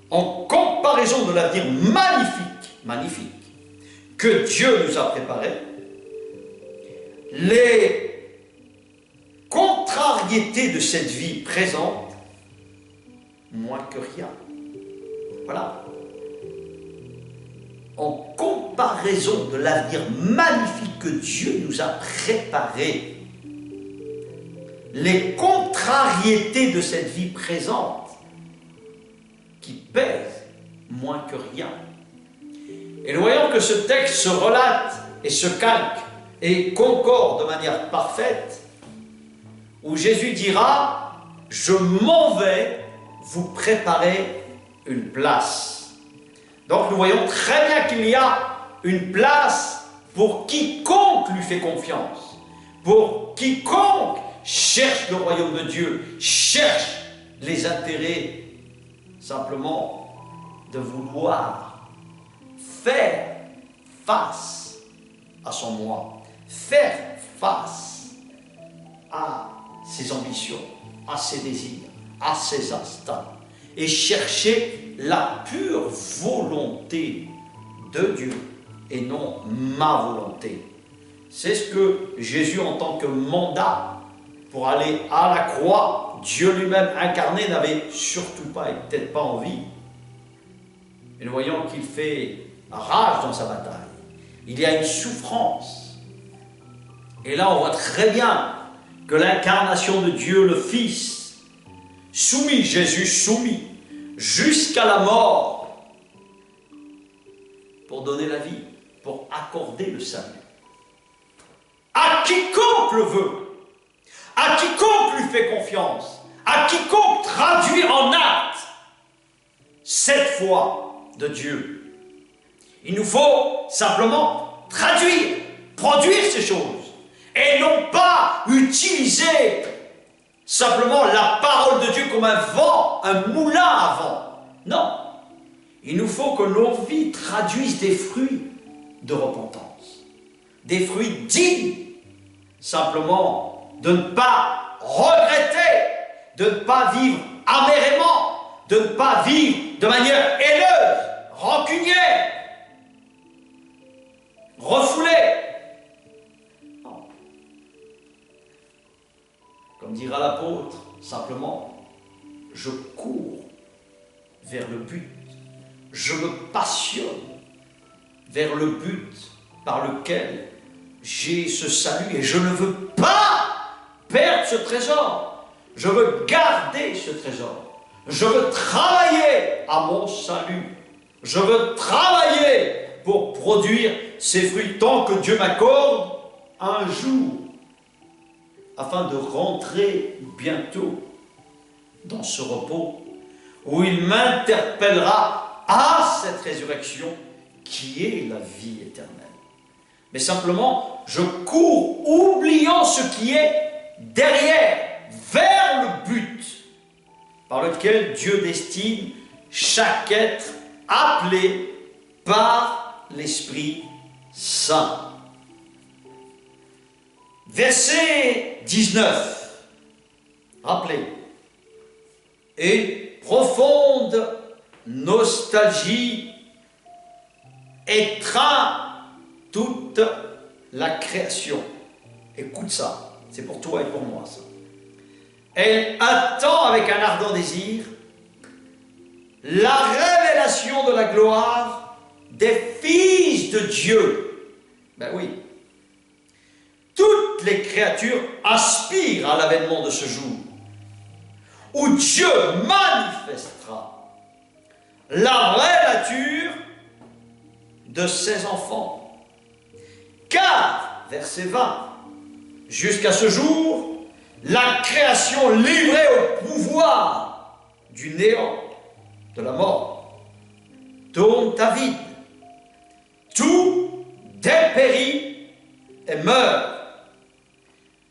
Speaker 2: en comparaison de l'avenir magnifique, que Dieu nous a préparé, les contrariétés de cette vie présente, moins que rien. Voilà. En comparaison de l'avenir magnifique que Dieu nous a préparé, les contrariétés de cette vie présente qui pèsent moins que rien. Et nous voyons que ce texte se relate et se calque et concorde de manière parfaite, où Jésus dira « Je m'en vais vous préparer une place ». Donc nous voyons très bien qu'il y a une place pour quiconque lui fait confiance, pour quiconque cherche le royaume de Dieu, cherche les intérêts simplement de vouloir faire face à son moi, faire face à ses ambitions, à ses désirs, à ses instincts, et chercher la pure volonté de Dieu et non ma volonté. C'est ce que Jésus, en tant que mandat pour aller à la croix, Dieu lui-même incarné, n'avait surtout pas et peut-être pas envie. Et nous voyons qu'il fait rage dans sa bataille. Il y a une souffrance. Et là, on voit très bien que l'incarnation de Dieu, le Fils, soumis, Jésus soumis, jusqu'à la mort, pour donner la vie, pour accorder le salut. À quiconque le veut, à quiconque lui fait confiance, à quiconque traduit en acte cette foi de Dieu. Il nous faut simplement traduire, produire ces choses, et non pas utiliser simplement la parole de Dieu comme un vent, un moulin à vent. Non, il nous faut que nos vies traduisent des fruits de repentance, des fruits dignes simplement de ne pas regretter, de ne pas vivre amérément, de ne pas vivre de manière haineuse, rancunière, refoulé. Non. Comme dira l'apôtre, simplement, je cours vers le but. Je me passionne vers le but par lequel j'ai ce salut et je ne veux pas perdre ce trésor. Je veux garder ce trésor. Je veux travailler à mon salut. Je veux travailler pour produire ces fruits tant que Dieu m'accorde un jour, afin de rentrer bientôt dans ce repos où il m'interpellera à cette résurrection qui est la vie éternelle. Mais simplement, je cours oubliant ce qui est derrière, vers le but par lequel Dieu destine chaque être appelé par l'Esprit Saint. Verset 19. Rappelez. Une profonde nostalgie étreint toute la création. Écoute ça, c'est pour toi et pour moi ça. Elle attend avec un ardent désir la révélation de la gloire des fils de Dieu. Ben oui. Toutes les créatures aspirent à l'avènement de ce jour où Dieu manifestera la vraie nature de ses enfants. Car, verset 20, jusqu'à ce jour, la création livrée au pouvoir du néant, de la mort, tourne à vide. Tout dépérit et meurt.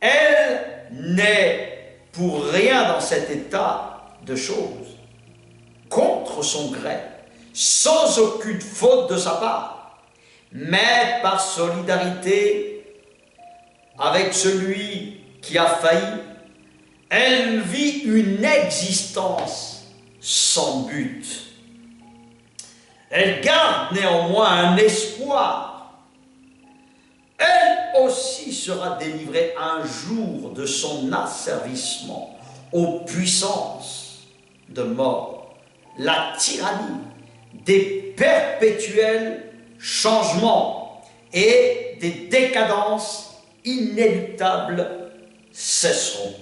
Speaker 2: Elle n'est pour rien dans cet état de choses, contre son gré, sans aucune faute de sa part, mais par solidarité avec celui qui a failli, elle vit une existence sans but. Elle garde néanmoins un espoir. Elle aussi sera délivrée un jour de son asservissement aux puissances de mort, la tyrannie des perpétuels changements et des décadences inéluctables cesseront.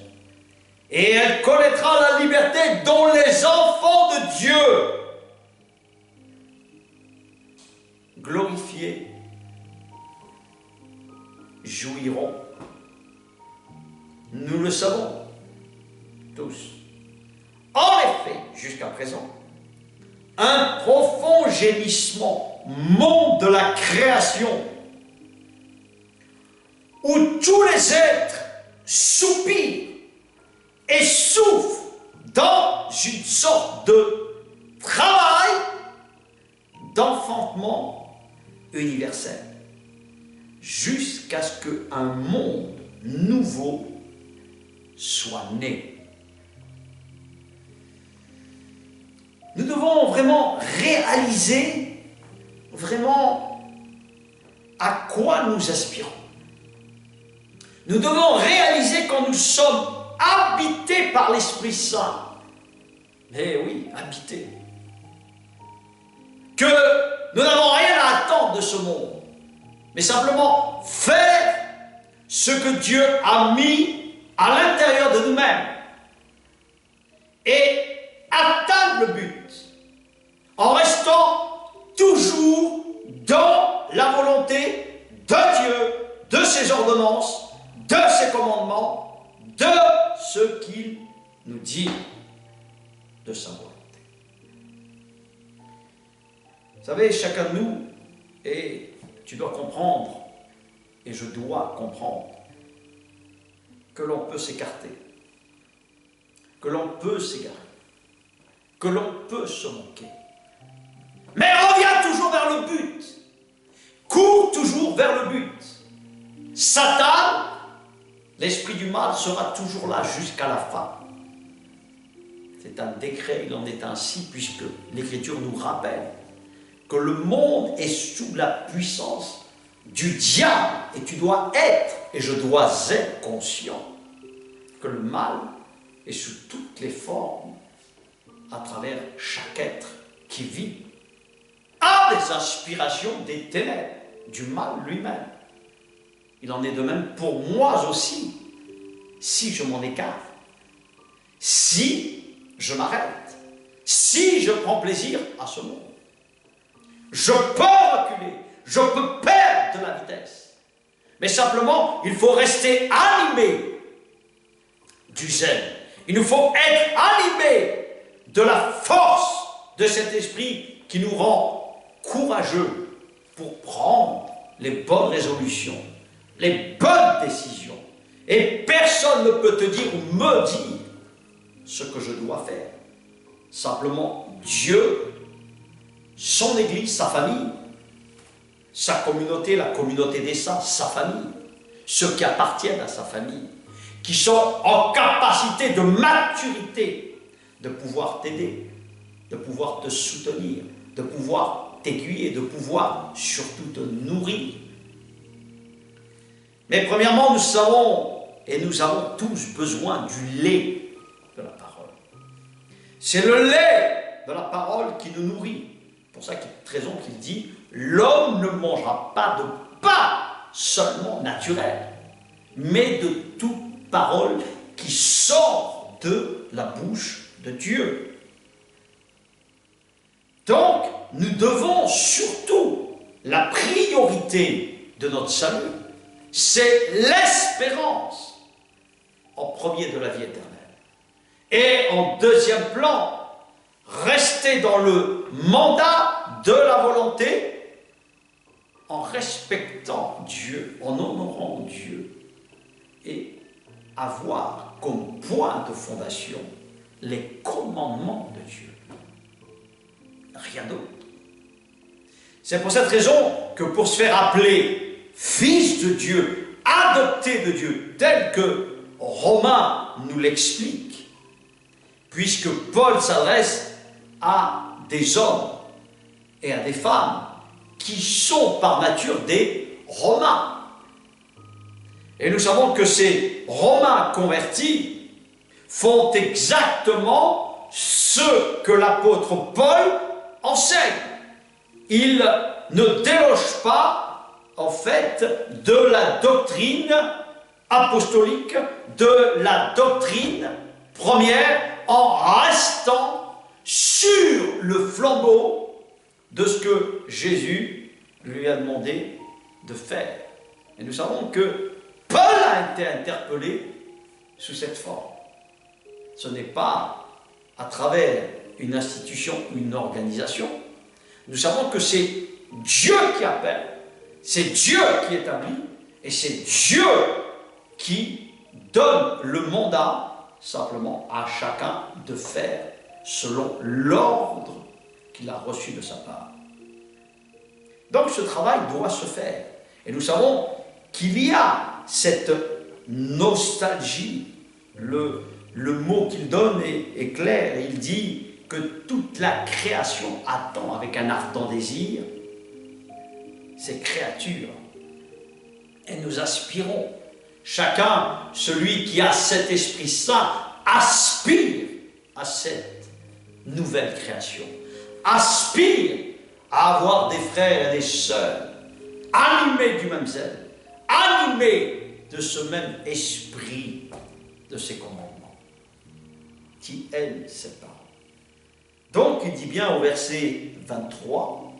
Speaker 2: Et elle connaîtra la liberté dont les enfants de Dieu, glorifiés, jouiront. Nous le savons tous. En effet, jusqu'à présent, un profond gémissement monte de la création où tous les êtres soupirent et souffrent dans une sorte de travail d'enfantement universel, jusqu'à ce qu'un monde nouveau soit né. Nous devons vraiment réaliser à quoi nous aspirons. Nous devons réaliser quand nous sommes habités par l'Esprit Saint. Eh oui, habités. Que nous n'avons rien à attendre de ce monde, mais simplement faire ce que Dieu a mis à l'intérieur de nous-mêmes et atteindre le but en restant toujours dans la volonté de Dieu, de ses ordonnances, de ses commandements, de ce qu'il nous dit de sa volonté. Vous savez, chacun de nous, et tu dois comprendre, et je dois comprendre, que l'on peut s'écarter, que l'on peut s'égarer, que l'on peut se moquer. Mais reviens toujours vers le but. Cours toujours vers le but. Satan, l'esprit du mal, sera toujours là jusqu'à la fin. C'est un décret, il en est ainsi, puisque l'Écriture nous rappelle que le monde est sous la puissance du diable. Et tu dois être, et je dois être conscient que le mal est sous toutes les formes à travers chaque être qui vit, a des inspirations des ténèbres, du mal lui-même. Il en est de même pour moi aussi, si je m'en écarte, si je m'arrête, si je prends plaisir à ce monde. Je peux reculer, je peux perdre de la vitesse, mais simplement, il faut rester animé du zèle. Il nous faut être animé de la force de cet esprit qui nous rend courageux pour prendre les bonnes résolutions, les bonnes décisions. Et personne ne peut te dire ou me dire ce que je dois faire. Simplement Dieu, son Église, sa famille, sa communauté, la communauté des saints, sa famille, ceux qui appartiennent à sa famille, qui sont en capacité de maturité de pouvoir t'aider, de pouvoir te soutenir, de pouvoir t'aiguiller, de pouvoir surtout te nourrir. Mais premièrement, nous savons et nous avons tous besoin du lait de la parole. C'est le lait de la parole qui nous nourrit. C'est pour ça qu'il y a une raison qu'il dit « L'homme ne mangera pas de pain seulement naturel, mais de toute parole qui sort de la bouche de Dieu. » Donc, nous devons surtout, la priorité de notre salut, c'est l'espérance, en premier de la vie éternelle. Et en deuxième plan, rester dans le mandat de la volonté, en respectant Dieu, en honorant Dieu, et avoir comme point de fondation les commandements de Dieu. Rien d'autre. C'est pour cette raison que pour se faire appeler fils de Dieu, adopté de Dieu, tel que Romains nous l'explique, puisque Paul s'adresse à des hommes et à des femmes qui sont par nature des Romains. Et nous savons que ces Romains convertis font exactement ce que l'apôtre Paul enseigne. Il ne déloge pas, en fait, de la doctrine apostolique, de la doctrine première, en restant sur le flambeau de ce que Jésus lui a demandé de faire. Et nous savons que Paul a été interpellé sous cette forme. Ce n'est pas à travers une institution ou une organisation. Nous savons que c'est Dieu qui appelle, c'est Dieu qui établit, et c'est Dieu qui donne le mandat simplement à chacun de faire selon l'ordre qu'il a reçu de sa part. Donc ce travail doit se faire. Et nous savons qu'il y a cette nostalgie. Le mot qu'il donne est clair. Il dit que toute la création attend avec un ardent désir ces créatures. Et nous aspirons. Chacun, celui qui a cet Esprit Saint, aspire à cette nouvelle création. Aspire à avoir des frères et des sœurs animés du même zèle, animés de ce même esprit de ses commandements, qui aiment ses parents. Donc, il dit bien au verset 23,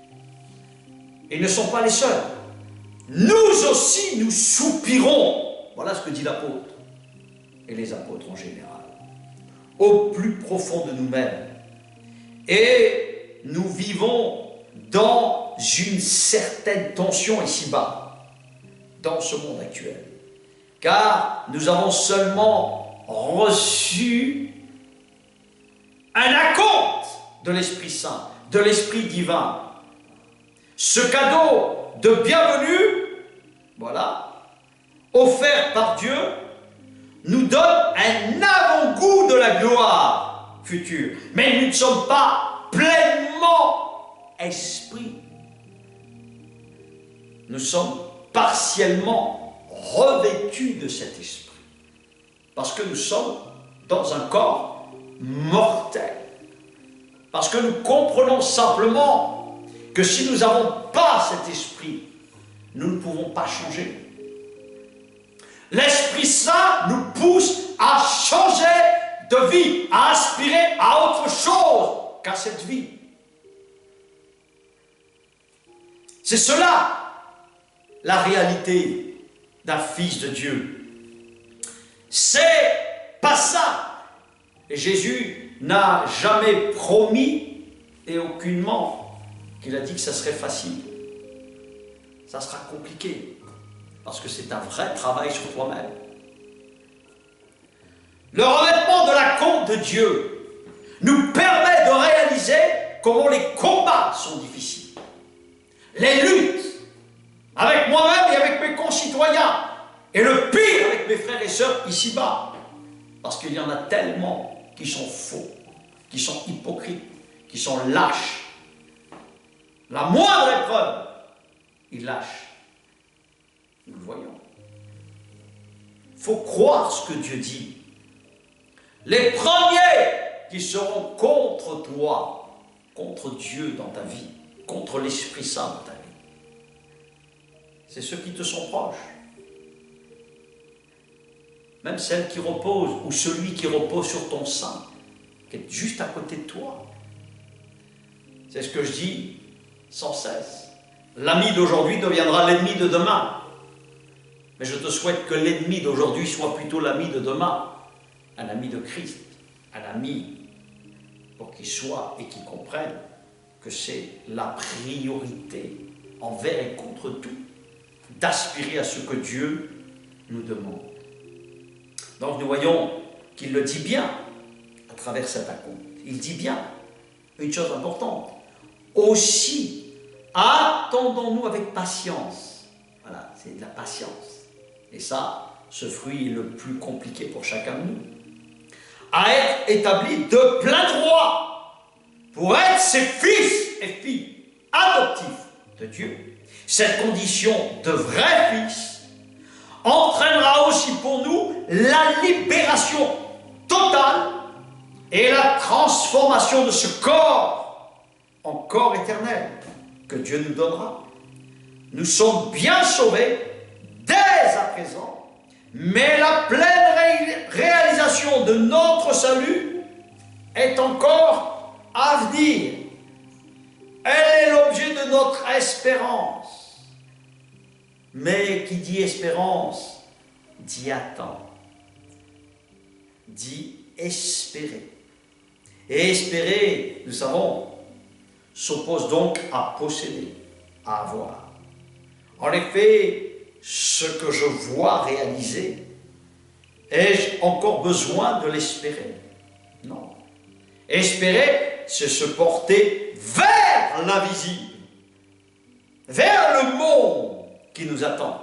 Speaker 2: « Ils ne sont pas les seuls. Nous aussi, nous soupirons. » Voilà ce que dit l'apôtre, et les apôtres en général. « Au plus profond de nous-mêmes. Et nous vivons dans une certaine tension ici-bas, dans ce monde actuel. Car nous avons seulement reçu un acompte de l'Esprit Saint, de l'Esprit divin. Ce cadeau de bienvenue, voilà, offert par Dieu, nous donne un avant-goût de la gloire future. Mais nous ne sommes pas pleinement esprit. nous sommes partiellement revêtus de cet esprit. Parce que nous sommes dans un corps mortel. Parce que nous comprenons simplement que si nous n'avons pas cet esprit, nous ne pouvons pas changer. L'Esprit Saint nous pousse à changer de vie, à aspirer à autre chose qu'à cette vie. C'est cela, la réalité d'un fils de Dieu. C'est pas ça. Et Jésus n'a jamais promis et aucunement qu'il a dit que ça serait facile. Ça sera compliqué. Parce que c'est un vrai travail sur toi-même. Le revêtement de la compte de Dieu nous permet de réaliser comment les combats sont difficiles. Les luttes avec moi-même et avec mes concitoyens. Et le pire avec mes frères et sœurs ici-bas. Parce qu'il y en a tellement qui sont faux, qui sont hypocrites, qui sont lâches. La moindre épreuve, ils lâchent. Nous le voyons. Il faut croire ce que Dieu dit. Les premiers qui seront contre toi, contre Dieu dans ta vie, contre l'Esprit Saint dans ta vie, c'est ceux qui te sont proches. Même celle qui repose, ou celui qui repose sur ton sein, qui est juste à côté de toi. C'est ce que je dis sans cesse. L'ami d'aujourd'hui deviendra l'ennemi de demain. Mais je te souhaite que l'ennemi d'aujourd'hui soit plutôt l'ami de demain. Un ami de Christ. Un ami pour qu'il soit et qu'il comprenne que c'est la priorité envers et contre tout, d'aspirer à ce que Dieu nous demande. Donc nous voyons qu'il le dit bien à travers cet acompte. Il dit bien une chose importante. Aussi, attendons-nous avec patience. Voilà, c'est de la patience. Et ça, ce fruit est le plus compliqué pour chacun de nous. À être établi de plein droit pour être ses fils et filles adoptifs de Dieu. Cette condition de vrai fils entraînera aussi pour nous la libération totale et la transformation de ce corps en corps éternel que Dieu nous donnera. Nous sommes bien sauvés dès à présent, mais la pleine réalisation de notre salut est encore à venir. Elle est l'objet de notre espérance. Mais qui dit espérance, dit attend, dit espérer. Et espérer, nous savons, s'oppose donc à posséder, à avoir. En effet, ce que je vois réaliser, ai-je encore besoin de l'espérer? Non. Espérer, c'est se porter vers l'invisible, vers le monde qui nous attend.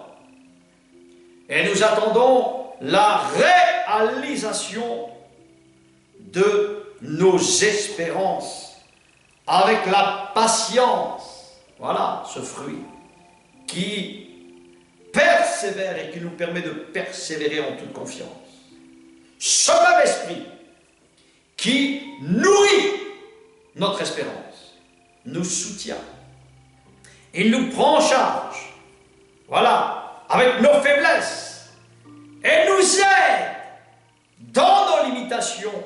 Speaker 2: Et nous attendons la réalisation de nos espérances avec la patience. Voilà ce fruit qui persévère et qui nous permet de persévérer en toute confiance. Ce même esprit qui nourrit notre espérance nous soutient. Il nous prend en charge. Voilà, avec nos faiblesses, et nous aide dans nos limitations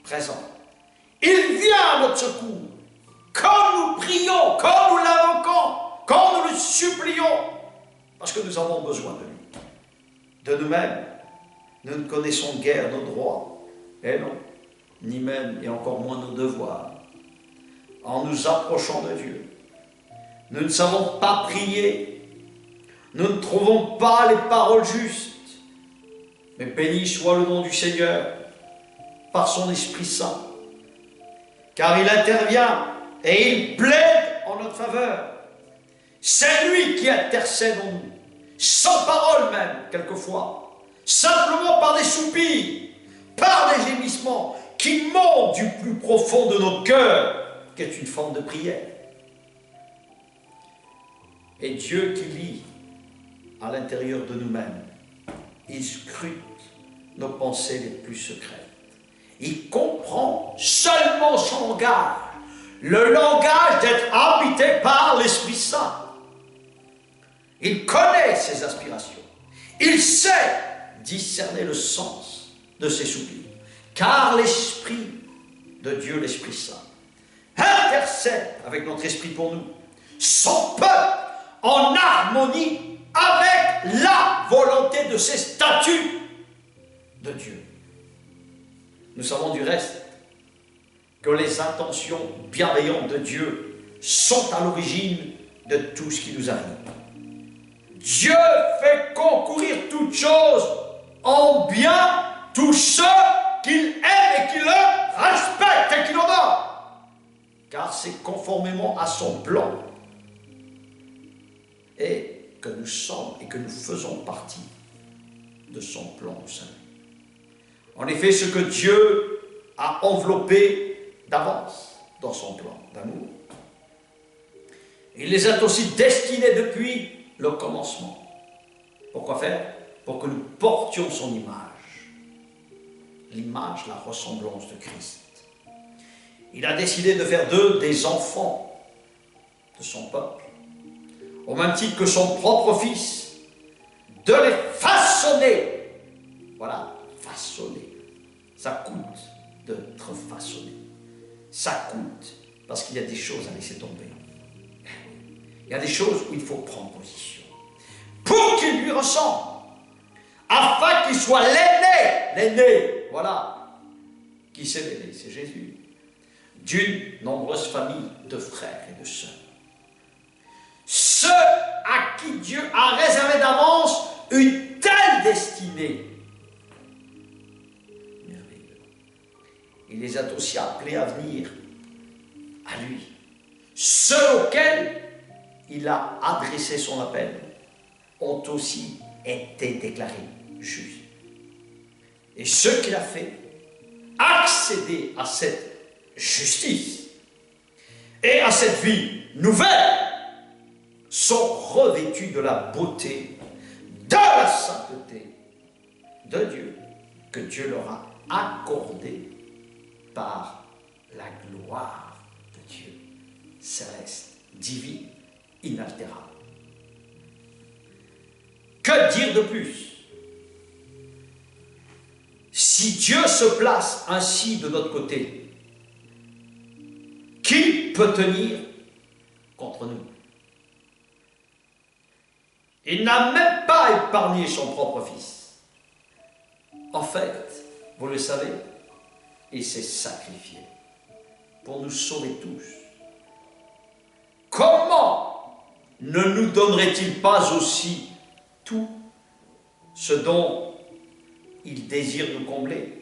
Speaker 2: présentes. Il vient à notre secours, quand nous prions, quand nous l'invoquons, quand nous le supplions, parce que nous avons besoin de lui. De nous-mêmes, nous ne connaissons guère nos droits, et non, ni même, et encore moins nos devoirs. En nous approchant de Dieu, nous ne savons pas prier. Nous ne trouvons pas les paroles justes. Mais béni soit le nom du Seigneur par son Esprit Saint. Car il intervient et il plaide en notre faveur. C'est lui qui intercède en nous. Sans parole même, quelquefois. Simplement par des soupirs, par des gémissements qui montent du plus profond de nos cœurs, qui est une forme de prière. Et Dieu qui lit à l'intérieur de nous-mêmes, il scrute nos pensées les plus secrètes. Il comprend seulement son langage, le langage d'être habité par l'Esprit Saint. Il connaît ses aspirations. Il sait discerner le sens de ses soupirs. Car l'Esprit de Dieu, l'Esprit Saint, intercède avec notre esprit pour nous. Son peuple en harmonie avec la volonté de ses statuts de Dieu. Nous savons du reste que les intentions bienveillantes de Dieu sont à l'origine de tout ce qui nous arrive. Dieu fait concourir toutes choses en bien tous ceux qu'il aime et qui le respectent et qui l'honorent. Car c'est conformément à son plan et que nous sommes et que nous faisons partie de son plan au salut. En effet, ce que Dieu a enveloppé d'avance dans son plan d'amour, il les a aussi destinés depuis le commencement. Pourquoi faire? Pour que nous portions son image. L'image, la ressemblance de Christ. Il a décidé de faire d'eux des enfants de son peuple, au même titre que son propre fils, de les façonner. Voilà, façonner. Ça coûte d'être façonné. Ça coûte, parce qu'il y a des choses à laisser tomber. Il y a des choses où il faut prendre position. Pour qu'il lui ressemble, afin qu'il soit l'aîné, voilà. Qui c'est l'aîné? C'est Jésus. D'une nombreuse famille de frères et de sœurs. Ceux à qui Dieu a réservé d'avance une telle destinée. Merveilleux. Il les a aussi appelés à venir à lui. Ceux auxquels il a adressé son appel ont aussi été déclarés justes. Et ceux qu'il a fait accéder à cette justice et à cette vie nouvelle sont revêtus de la beauté, de la sainteté de Dieu que Dieu leur a accordé par la gloire de Dieu, céleste, divine, inaltérable. Que dire de plus? Si Dieu se place ainsi de notre côté, qui peut tenir contre nous? Il n'a même pas épargné son propre fils. En fait, vous le savez, il s'est sacrifié pour nous sauver tous. Comment ne nous donnerait-il pas aussi tout ce dont il désire nous combler?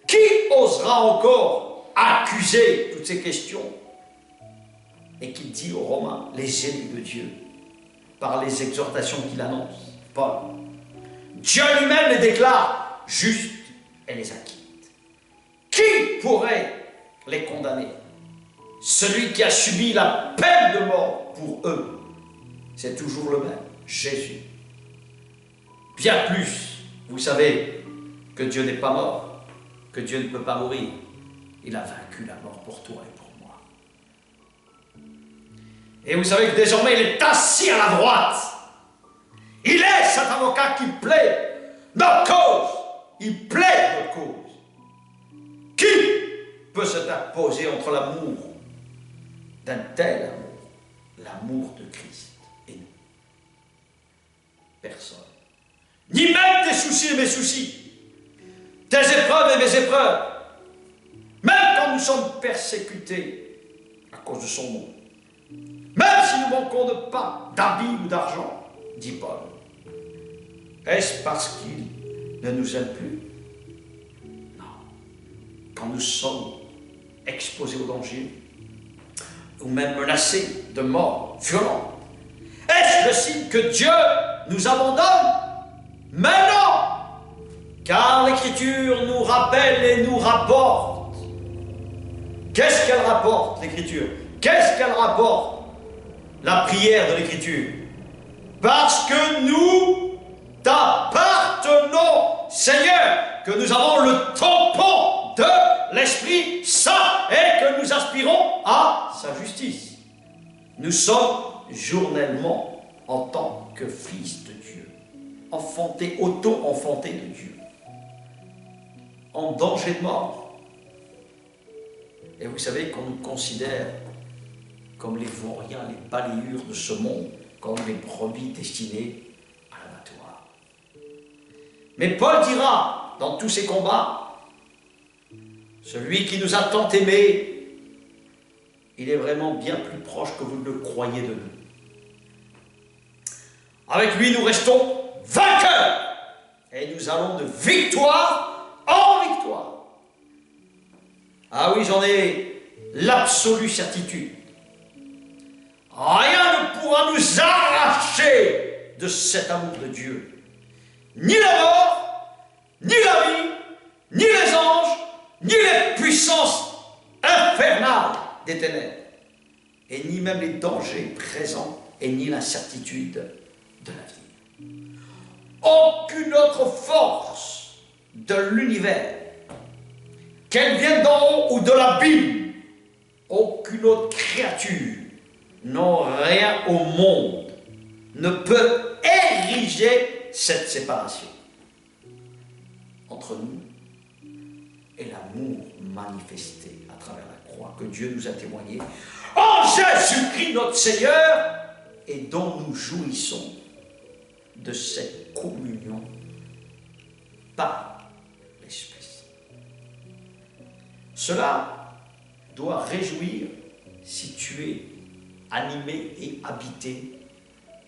Speaker 2: Qui osera encore accuser toutes ces questions? Et qu'il dit aux Romains, les élus de Dieu, par les exhortations qu'il annonce, Paul, Dieu lui-même les déclare justes et les acquitte. Qui pourrait les condamner? Celui qui a subi la peine de mort pour eux, c'est toujours le même, Jésus. Bien plus, vous savez que Dieu n'est pas mort, que Dieu ne peut pas mourir. Il a vaincu la mort pour toi et pour moi. Et vous savez que désormais il est assis à la droite. Il est cet avocat qui plaide notre cause. Il plaide notre cause. Qui peut s'interposer entre l'amour d'un tel amour, l'amour de Christ et nous? Personne. Ni même tes soucis et mes soucis, tes épreuves et mes épreuves, même quand nous sommes persécutés à cause de son nom, même si nous manquons de pain, d'habits ou d'argent, dit Paul, est-ce parce qu'il ne nous aime plus? Non. Quand nous sommes exposés au danger, ou même menacés de mort violente, est-ce le signe que Dieu nous abandonne? Mais non! Car l'Écriture nous rappelle et nous rapporte. Qu'est-ce qu'elle rapporte, l'Écriture? Qu'est-ce qu'elle rapporte? la prière de l'Écriture. Parce que nous t'appartenons, Seigneur, que nous avons le tampon de l'Esprit Saint et que nous aspirons à sa justice. Nous sommes journellement, en tant que fils de Dieu, enfantés, auto-enfantés de Dieu, en danger de mort. Et vous savez qu'on nous considère comme les vauriens, les balayures de ce monde, comme les brebis destinées à l'abattoir. Mais Paul dira, dans tous ses combats, celui qui nous a tant aimés, il est vraiment bien plus proche que vous ne le croyez de nous. Avec lui, nous restons vainqueurs et nous allons de victoire en victoire. Ah oui, j'en ai l'absolue certitude. Rien ne pourra nous arracher de cet amour de Dieu. Ni la mort, ni la vie, ni les anges, ni les puissances infernales des ténèbres, et ni même les dangers présents, et ni l'incertitude de la vie. Aucune autre force de l'univers, qu'elle vienne d'en haut ou de l'abîme, aucune autre créature, non rien au monde, ne peut ériger cette séparation entre nous et l'amour manifesté à travers la croix que Dieu nous a témoigné en Jésus-Christ notre Seigneur, et dont nous jouissons de cette communion par l'Esprit Saint. Cela doit réjouir si tu es animé et habité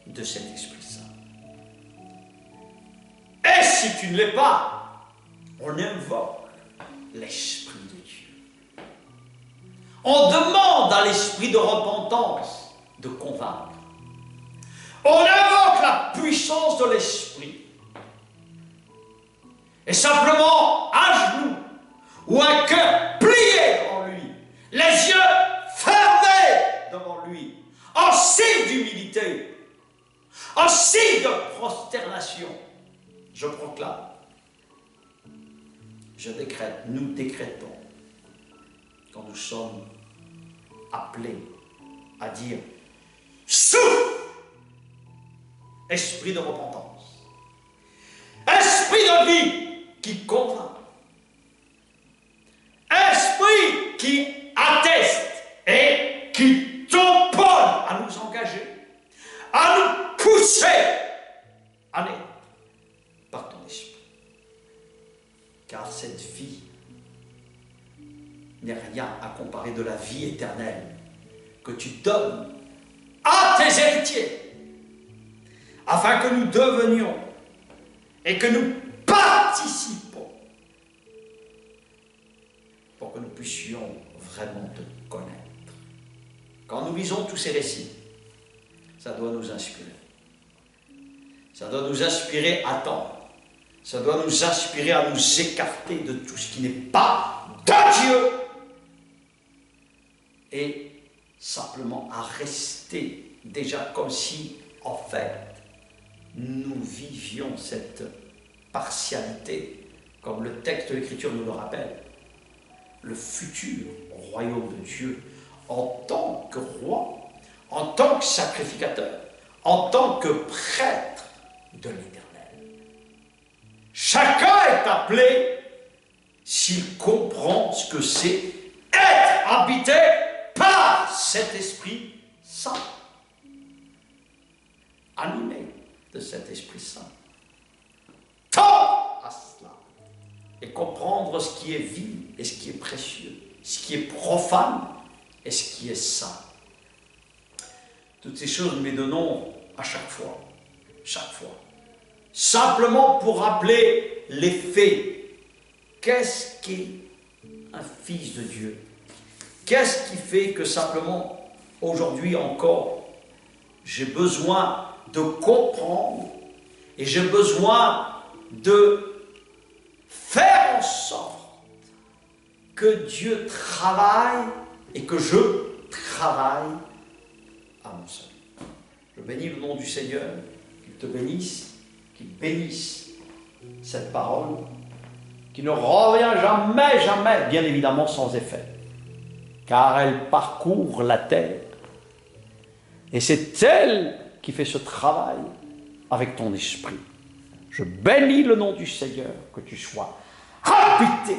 Speaker 2: de cet Esprit Saint. Et si tu ne l'es pas, on invoque l'Esprit de Dieu. On demande à l'Esprit de repentance de convaincre. On invoque la puissance de l'Esprit. Et simplement, un genou ou un cœur plié devant lui, les yeux fermés devant lui, en signe d'humilité, en signe de prosternation, je proclame, je décrète, nous décrétons, quand nous sommes appelés à dire « Souffle !» Esprit de repentance, esprit de vie qui convainc, esprit qui atteste et qui tamponne à nous engager, à nous pousser à naître par ton esprit. Car cette vie n'est rien à comparer de la vie éternelle que tu donnes à tes héritiers, afin que nous devenions et que nous participons pour que nous puissions vraiment te connaître. Quand nous lisons tous ces récits, ça doit nous inspirer. Ça doit nous inspirer à tendre. Ça doit nous inspirer à nous écarter de tout ce qui n'est pas de Dieu et simplement à rester déjà comme si, en fait, nous vivions cette partialité, comme le texte de l'Écriture nous le rappelle, le futur royaume de Dieu en tant que roi, en tant que sacrificateur, en tant que prêtre de l'Éternel. Chacun est appelé, s'il comprend ce que c'est, être habité par cet Esprit Saint, animé de cet Esprit Saint. Tendre à cela et comprendre ce qui est vil et ce qui est précieux, ce qui est profane et ce qui est saint. Toutes ces choses, nous les donnons à chaque fois. Simplement pour rappeler les faits. Qu'est-ce qu'est un fils de Dieu? Qu'est-ce qui fait que simplement, aujourd'hui encore, j'ai besoin de comprendre et j'ai besoin de faire en sorte que Dieu travaille et que je travaille à mon salut. Je bénis le nom du Seigneur, qu'il te bénisse, qu'il bénisse cette parole, qui ne revient jamais, jamais, bien évidemment sans effet, car elle parcourt la terre. Et c'est elle qui fait ce travail avec ton esprit. Je bénis le nom du Seigneur, que tu sois habité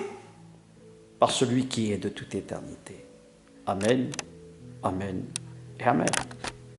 Speaker 2: par celui qui est de toute éternité. Amen, amen et amen.